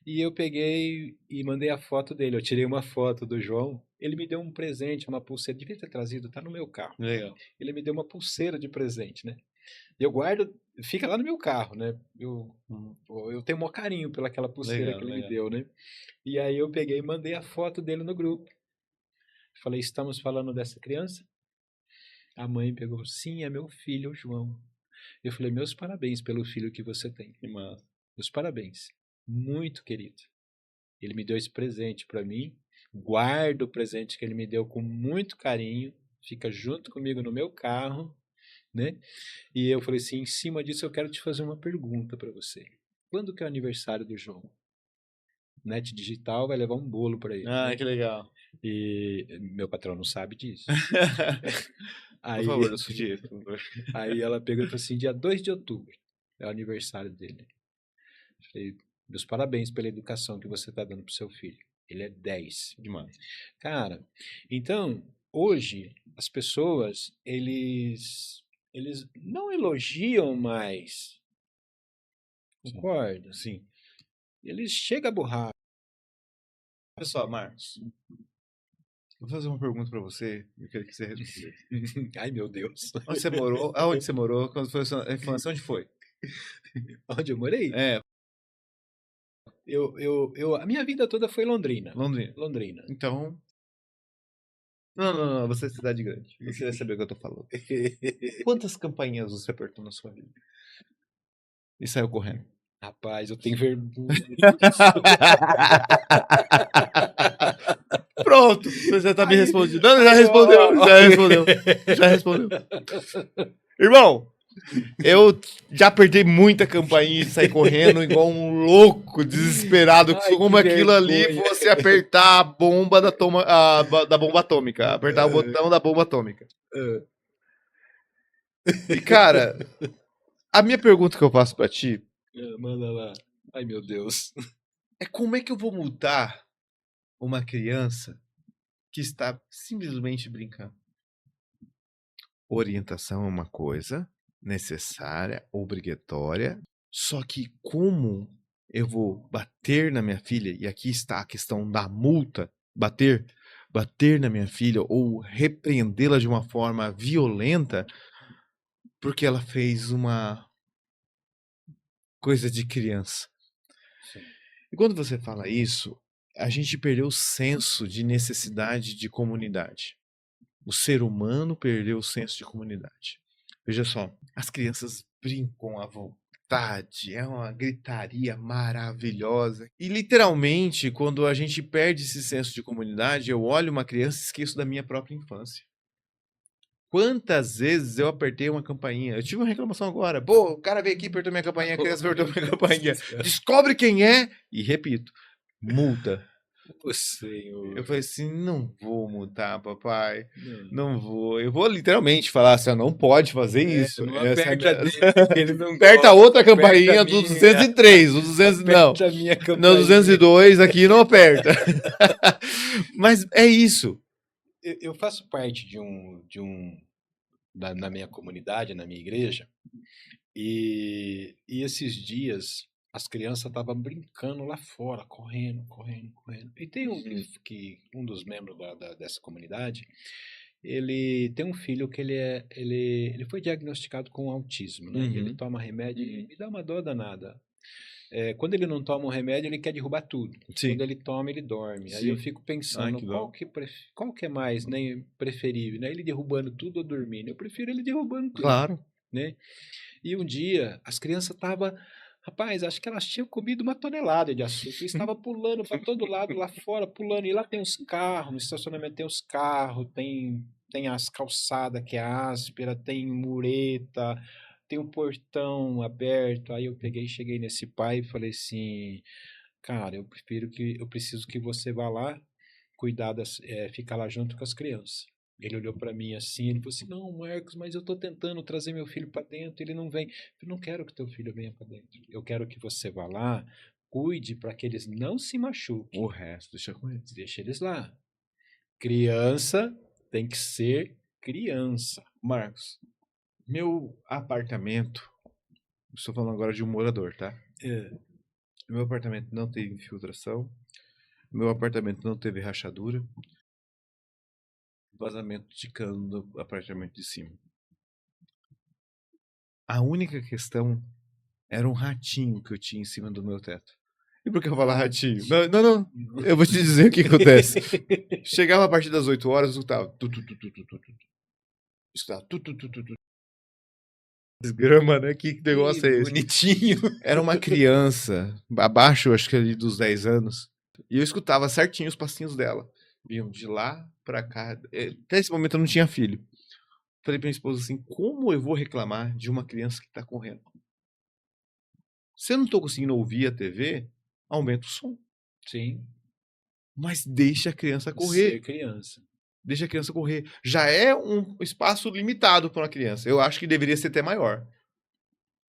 E eu peguei e mandei a foto dele. Eu tirei uma foto do João. Ele me deu um presente, uma pulseira. Devia ter trazido, tá no meu carro. Legal. Ele me deu uma pulseira de presente, né? Eu guardo, fica lá no meu carro, né? Eu tenho um maior carinho pelaquela pulseira que ele me deu, né? E aí eu peguei e mandei a foto dele no grupo. Falei, estamos falando dessa criança? A mãe pegou, sim, é meu filho, o João. Eu falei, meus parabéns pelo filho que você tem. Meus parabéns. Muito querido. Ele me deu esse presente para mim. Guardo o presente que ele me deu com muito carinho. Fica junto comigo no meu carro, né? E eu falei assim, em cima disso eu quero te fazer uma pergunta para você. Quando que é o aniversário do João? Net Digital vai levar um bolo para ele. Ah, né? Que legal. E meu patrão não sabe disso. Aí, por favor, não sugiro. Aí ela pegou e falou assim, dia 2 de outubro é o aniversário dele. Falei, meus parabéns pela educação que você está dando pro seu filho. Ele é 10. Demais. Cara, então, hoje, as pessoas, eles não elogiam mais. Concorda? Sim. Eles chegam a burrar. Olha só, Marcos. Vou fazer uma pergunta pra você. Eu quero que você responda. Ai, meu Deus. Onde você morou? Aonde você morou? Quando foi a sua infância? Onde foi? Onde eu morei? É. A minha vida toda foi Londrina. Londrina. Então... Não. Você é cidade grande. Você vai saber o que eu tô falando. Quantas campainhas você apertou na sua vida? E saiu correndo? Rapaz, eu tenho vergonha. Pronto, você tá me respondendo. Não, já respondeu. Irmão, eu já apertei muita campainha e saí correndo igual um louco, desesperado. Como aquilo ali fosse apertar a bomba da bomba atômica. Apertar o botão da bomba atômica. E, cara, a minha pergunta que eu faço pra ti... Manda lá. Ai, meu Deus. É como é que eu vou mudar uma criança que está simplesmente brincando? Orientação é uma coisa necessária, obrigatória, só que como eu vou bater na minha filha, e aqui está a questão da multa, bater na minha filha ou repreendê-la de uma forma violenta porque ela fez uma coisa de criança. Sim. E quando você fala isso, a gente perdeu o senso de necessidade de comunidade. O ser humano perdeu o senso de comunidade. Veja só, as crianças brincam à vontade, é uma gritaria maravilhosa. E literalmente, quando a gente perde esse senso de comunidade, eu olho uma criança e esqueço da minha própria infância. Quantas vezes eu apertei uma campainha? Eu tive uma reclamação agora. Pô, o cara veio aqui e apertou minha campainha, a criança apertou minha campainha. Descobre quem é e repito, multa. O Senhor. Eu falei assim, não vou multar, papai. Não vou. Eu vou literalmente falar assim, não pode fazer isso. Não aperta ele não aperta outra campainha do 203. O 200, não. No 202 aqui não aperta. Mas é isso. eu faço parte na minha comunidade, na minha igreja, e esses dias as crianças estavam brincando lá fora, correndo, correndo, correndo. E tem um dos membros dessa comunidade, ele tem um filho que ele foi diagnosticado com autismo, né? E ele toma remédio e me dá uma dor danada. Quando ele não toma um remédio, ele quer derrubar tudo. Sim. Quando ele toma, ele dorme. Aí Sim. eu fico pensando, que qual que é mais, né, preferível, né? Ele derrubando tudo ou dormindo? Eu prefiro ele derrubando tudo, Claro. né? E um dia, as crianças estavam... Rapaz, acho que elas tinham comido uma tonelada de açúcar. E estava pulando para todo lado lá fora, pulando. E lá tem os carros, no estacionamento tem os carros, tem as calçadas que é áspera, tem mureta, tem um portão aberto. Aí eu peguei, cheguei nesse pai e falei assim, cara, eu preciso que você vá lá cuidar ficar lá junto com as crianças. Ele olhou para mim assim, ele falou assim, não, Marcos, mas eu estou tentando trazer meu filho para dentro, ele não vem. Eu não quero que teu filho venha para dentro. Eu quero que você vá lá, cuide para que eles não se machuquem. O resto, deixa com eles. Deixa eles lá. Criança tem que ser criança. Marcos, meu apartamento, estou falando agora de um morador, tá? Meu apartamento não teve infiltração, meu apartamento não teve rachadura, vazamento de cano no apartamento de cima. A única questão era um ratinho que eu tinha em cima do meu teto. E por que eu falo ratinho? Não. Eu vou te dizer o que acontece. Chegava a partir das 8 horas, eu escutava. Escutava. Desgrama, né? Que negócio é esse? Bonitinho. Era uma criança, abaixo, acho que ali dos 10 anos. E eu escutava certinho os passinhos dela. Vinham de lá pra cá. Até esse momento eu não tinha filho. Falei pra minha esposa assim, como eu vou reclamar de uma criança que tá correndo? Se eu não tô conseguindo ouvir a TV, aumenta o som. Sim. Mas deixa a criança correr. Ser criança. Deixa a criança correr. Já é um espaço limitado para uma criança. Eu acho que deveria ser até maior.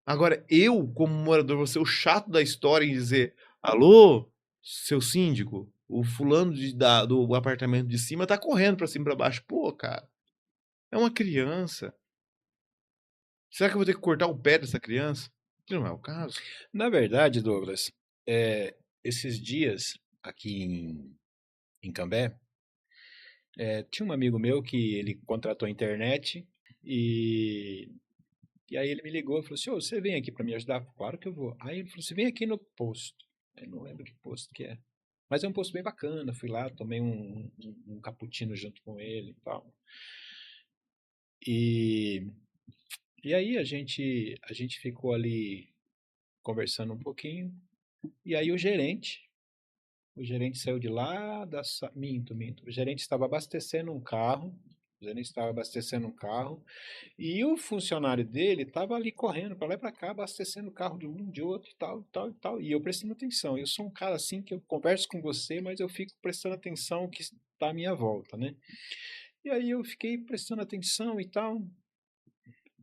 Agora, eu, como morador, vou ser o chato da história em dizer: alô, seu síndico, o fulano do apartamento de cima tá correndo pra cima e pra baixo. Pô, cara, é uma criança. Será que eu vou ter que cortar o pé dessa criança? Que não é o caso. Na verdade, Douglas, esses dias aqui em Cambé, tinha um amigo meu que ele contratou a internet e aí ele me ligou e falou assim, ô, você vem aqui para me ajudar? Claro que eu vou. Aí ele falou assim, vem aqui no posto. Eu não lembro que posto que é. Mas é um posto bem bacana, fui lá, tomei um cappuccino junto com ele e tal. E aí a gente ficou ali conversando um pouquinho, e aí o gerente saiu de lá minto. O gerente estava abastecendo um carro. E o funcionário dele estava ali correndo para lá e para cá, abastecendo o carro de um, de outro, e tal, tal, e tal. E eu prestando atenção. Eu sou um cara assim que eu converso com você, mas eu fico prestando atenção que está à minha volta, né? E aí eu fiquei prestando atenção e tal.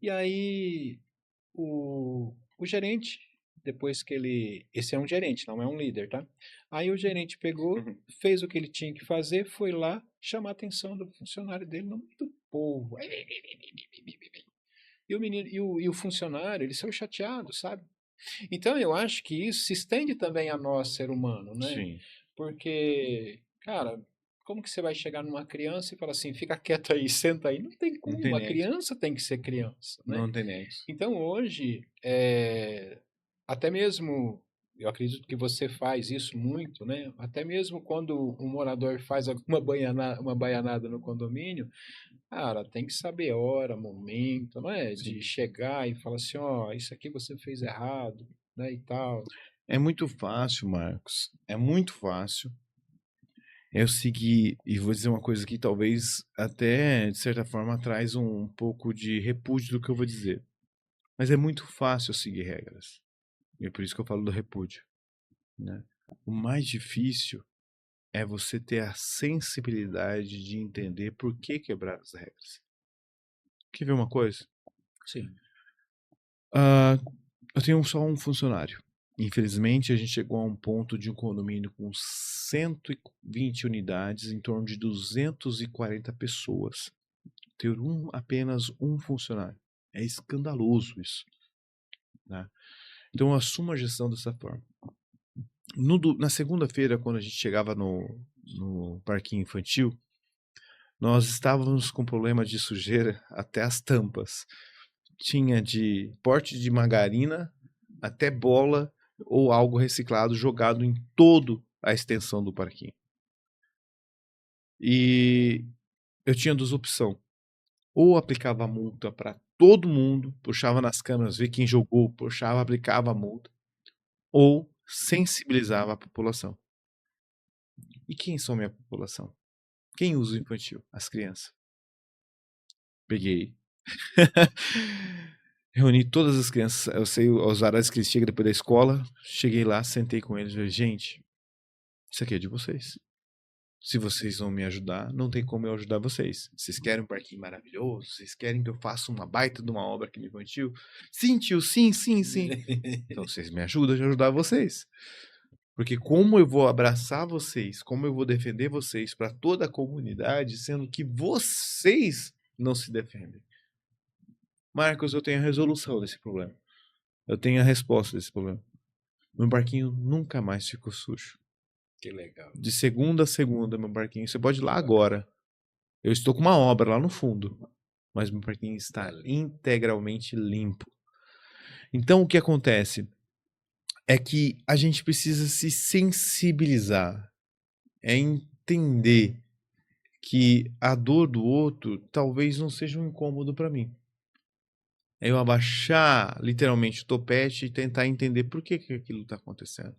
E aí o gerente, depois que ele... Esse é um gerente, não é um líder, tá? Aí o gerente pegou, fez o que ele tinha que fazer, foi lá chamar a atenção do funcionário dele no meio do povo. E o menino, e o funcionário, ele saiu chateado, sabe? Então eu acho que isso se estende também a nós, ser humano, né? Sim. Porque, cara, como que você vai chegar numa criança e falar assim, fica quieto aí, senta aí? Não tem como, Não tem a nexo. criança tem que ser criança, né? Não tem nexo. Então hoje, até mesmo, eu acredito que você faz isso muito, né? Até mesmo quando um morador faz uma baianada no condomínio, cara, tem que saber hora, momento, não é? Sim. De chegar e falar assim, ó, isso aqui você fez errado, né, e tal. É muito fácil, Marcos. É muito fácil. Eu segui, e vou dizer uma coisa que talvez até, de certa forma, traz um pouco de repúdio do que eu vou dizer. Mas é muito fácil seguir regras. E é por isso que eu falo do repúdio, né? O mais difícil é você ter a sensibilidade de entender por que quebrar as regras. Quer ver uma coisa? Sim. Eu tenho só um funcionário. Infelizmente, a gente chegou a um ponto de um condomínio com 120 unidades, em torno de 240 pessoas, ter apenas um funcionário. É escandaloso isso, né? Então, eu assumo a gestão dessa forma. Na segunda-feira, quando a gente chegava no parquinho infantil, nós estávamos com problema de sujeira até as tampas. Tinha de porte de margarina até bola ou algo reciclado jogado em toda a extensão do parquinho. E eu tinha duas opções. Ou aplicava a multa para todo mundo, puxava nas câmeras, ver quem jogou, puxava, aplicava a multa, ou sensibilizava a população. E quem são minha população? Quem usa o infantil? As crianças. Peguei. Reuni todas as crianças, eu sei os horários que eles chegam depois da escola. Cheguei lá, sentei com eles e falei, gente, isso aqui é de vocês. Se vocês não me ajudar, não tem como eu ajudar vocês. Vocês querem um parquinho maravilhoso? Vocês querem que eu faça uma baita de uma obra aqui no infantil? Sim, tio, sim, sim, sim. Então vocês me ajudam a ajudar vocês. Porque como eu vou abraçar vocês, como eu vou defender vocês para toda a comunidade, sendo que vocês não se defendem? Marcos, eu tenho a resolução desse problema. Eu tenho a resposta desse problema. Meu barquinho nunca mais ficou sujo. Que legal. De segunda a segunda, meu barquinho. Você pode ir lá agora. Eu estou com uma obra lá no fundo, mas meu parquinho está integralmente limpo. Então, o que acontece é que a gente precisa se sensibilizar, é entender que a dor do outro talvez não seja um incômodo para mim. É eu abaixar literalmente o topete e tentar entender por que aquilo está acontecendo.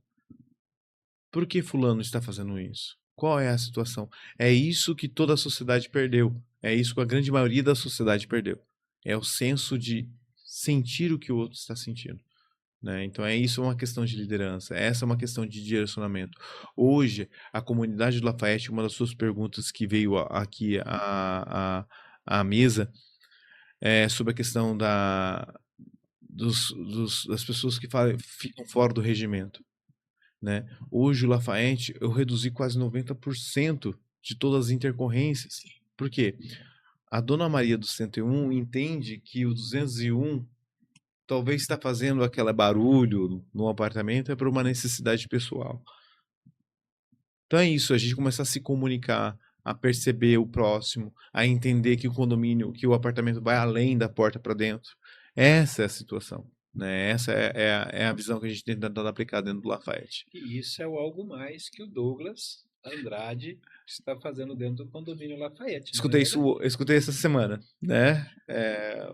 Por que fulano está fazendo isso? Qual é a situação? É isso que toda a sociedade perdeu. É isso que a grande maioria da sociedade perdeu. É o senso de sentir o que o outro está sentindo, né? Então isso é uma questão de liderança. Essa é uma questão de direcionamento. Hoje, a comunidade do Lafayette, uma das suas perguntas que veio aqui à mesa é sobre a questão das pessoas que ficam fora do regimento, né? Hoje o Lafayette eu reduzi quase 90% de todas as intercorrências. Por quê? A Dona Maria do 101 entende que o 201 talvez está fazendo aquele barulho no apartamento é por uma necessidade pessoal. Então é isso, a gente começa a se comunicar, a perceber o próximo, a entender que o condomínio, que o apartamento vai além da porta para dentro. Essa é a situação, né? Essa é a visão que a gente tem tentado aplicar dentro do Lafayette. E isso é o algo mais que o Douglas Andrade está fazendo dentro do condomínio Lafayette. Escutei isso, escutei essa semana, né?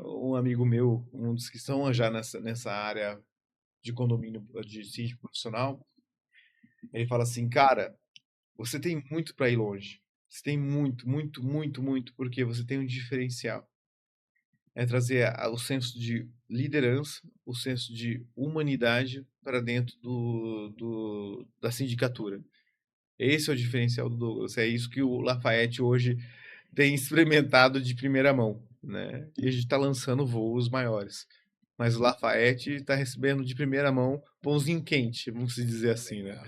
Um amigo meu, um dos que estão já nessa área de condomínio, de sítio profissional, ele fala assim, cara, você tem muito para ir longe. Você tem muito, muito, muito, muito, porque você tem um diferencial. É trazer o senso de liderança, o senso de humanidade para dentro da sindicatura. Esse é o diferencial do Douglas. É isso que o Lafayette hoje tem experimentado de primeira mão, né? E a gente está lançando voos maiores. Mas o Lafayette está recebendo de primeira mão pãozinho quente, vamos dizer assim, né?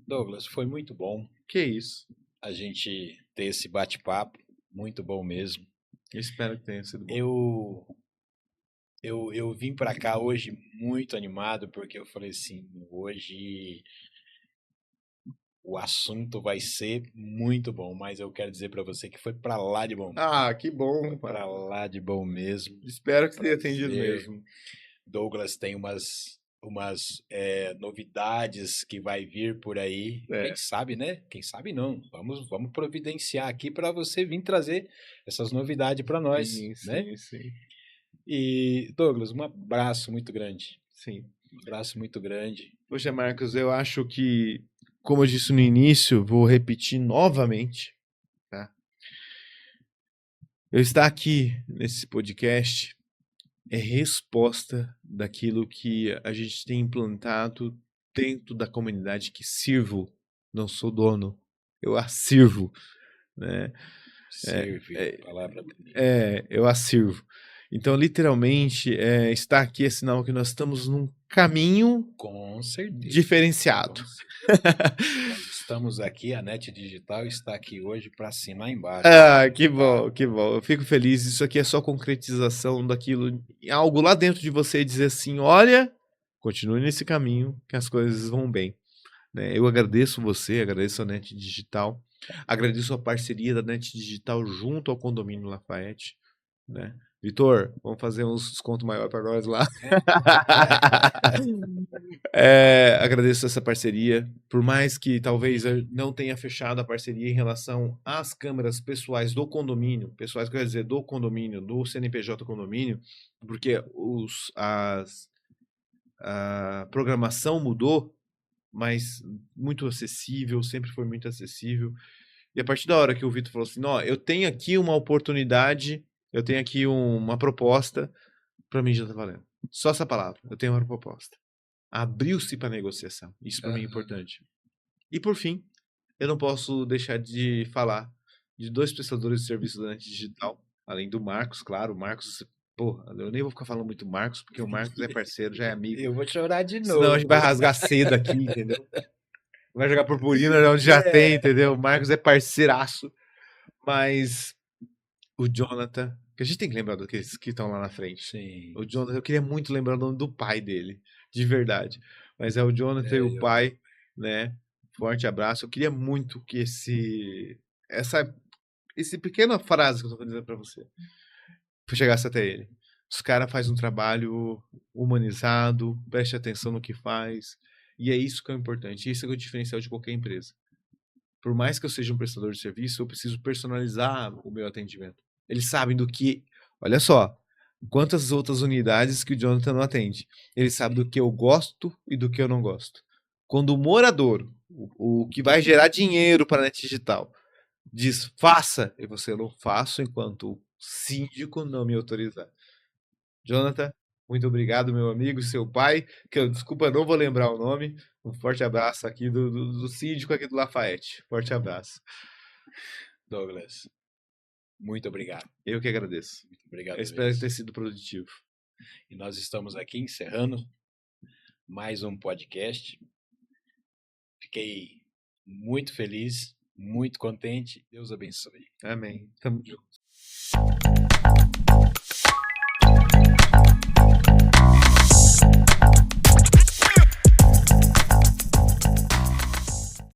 Douglas, foi muito bom. Que isso. A gente ter esse bate-papo, muito bom mesmo. Eu espero que tenha sido bom. Eu vim para cá hoje muito animado, porque eu falei assim, hoje o assunto vai ser muito bom, mas eu quero dizer para você que foi para lá de bom. Ah, que bom. Para lá de bom mesmo. Espero que tenha atendido mesmo. Douglas tem umas novidades que vai vir por aí. Quem sabe, né? Quem sabe não. Vamos providenciar aqui para você vir trazer essas novidades para nós, né? Sim. E Douglas, um abraço muito grande. Sim. Um abraço muito grande. Poxa, Marcos, eu acho que, como eu disse no início, vou repetir novamente, tá? Eu estar aqui nesse podcast é resposta daquilo que a gente tem implantado dentro da comunidade que sirvo. Não sou dono, eu a sirvo, né? Serve, palavra bonita. Eu a sirvo. Então, literalmente, estar aqui é sinal que nós estamos num caminho Com certeza. diferenciado. Nós estamos aqui, a NET Digital está aqui hoje para assinar embaixo. Que bom, que bom. Eu fico feliz. Isso aqui é só concretização daquilo, algo lá dentro de você dizer assim, olha, continue nesse caminho que as coisas vão bem. Né? Eu agradeço você, agradeço a NET Digital, agradeço a parceria da NET Digital junto ao Condomínio Lafayette, né? Vitor, vamos fazer uns desconto maior para nós lá. Agradeço essa parceria, por mais que talvez eu não tenha fechado a parceria em relação às câmeras pessoais do condomínio, pessoais quer dizer do condomínio, do CNPJ condomínio, porque a programação mudou, mas muito acessível, sempre foi muito acessível. E a partir da hora que o Vitor falou assim, ó, eu tenho aqui uma oportunidade, eu tenho aqui uma proposta, para mim já tá valendo. Só essa palavra, eu tenho uma proposta. Abriu-se para negociação. Isso para mim é importante. E por fim, eu não posso deixar de falar de 2 prestadores de serviço da NET Digital, além do Marcos, claro, o Marcos, porra, eu nem vou ficar falando muito Marcos, porque o Marcos é parceiro, já é amigo. Eu vou chorar de novo. Senão a gente vai rasgar cedo aqui, entendeu? Vai jogar purpurina onde já tem, entendeu? O Marcos é parceiraço. Mas o Jonathan, que a gente tem que lembrar daqueles que estão lá na frente. Sim. O Jonathan, eu queria muito lembrar o nome do pai dele, de verdade. Mas é o Jonathan e o pai, né? Forte abraço. Eu queria muito que esse pequena frase que eu tô dizendo pra você chegasse até ele. Os caras fazem um trabalho humanizado, preste atenção no que faz. E é isso que é importante. Isso é o diferencial de qualquer empresa. Por mais que eu seja um prestador de serviço, eu preciso personalizar o meu atendimento. Eles sabem do que... Olha só, quantas outras unidades que o Jonathan não atende. Ele sabe do que eu gosto e do que eu não gosto. Quando o morador, o que vai gerar dinheiro para a NET Digital, diz faça, e você não faço enquanto o síndico não me autorizar. Jonathan, muito obrigado, meu amigo, seu pai, que eu, desculpa, não vou lembrar o nome. Um forte abraço aqui do síndico aqui do Lafayette. Forte abraço. Douglas, muito obrigado. Eu que agradeço. Muito obrigado. Eu espero ter sido produtivo. E nós estamos aqui encerrando mais um podcast. Fiquei muito feliz, muito contente. Deus abençoe. Amém. Tamo junto.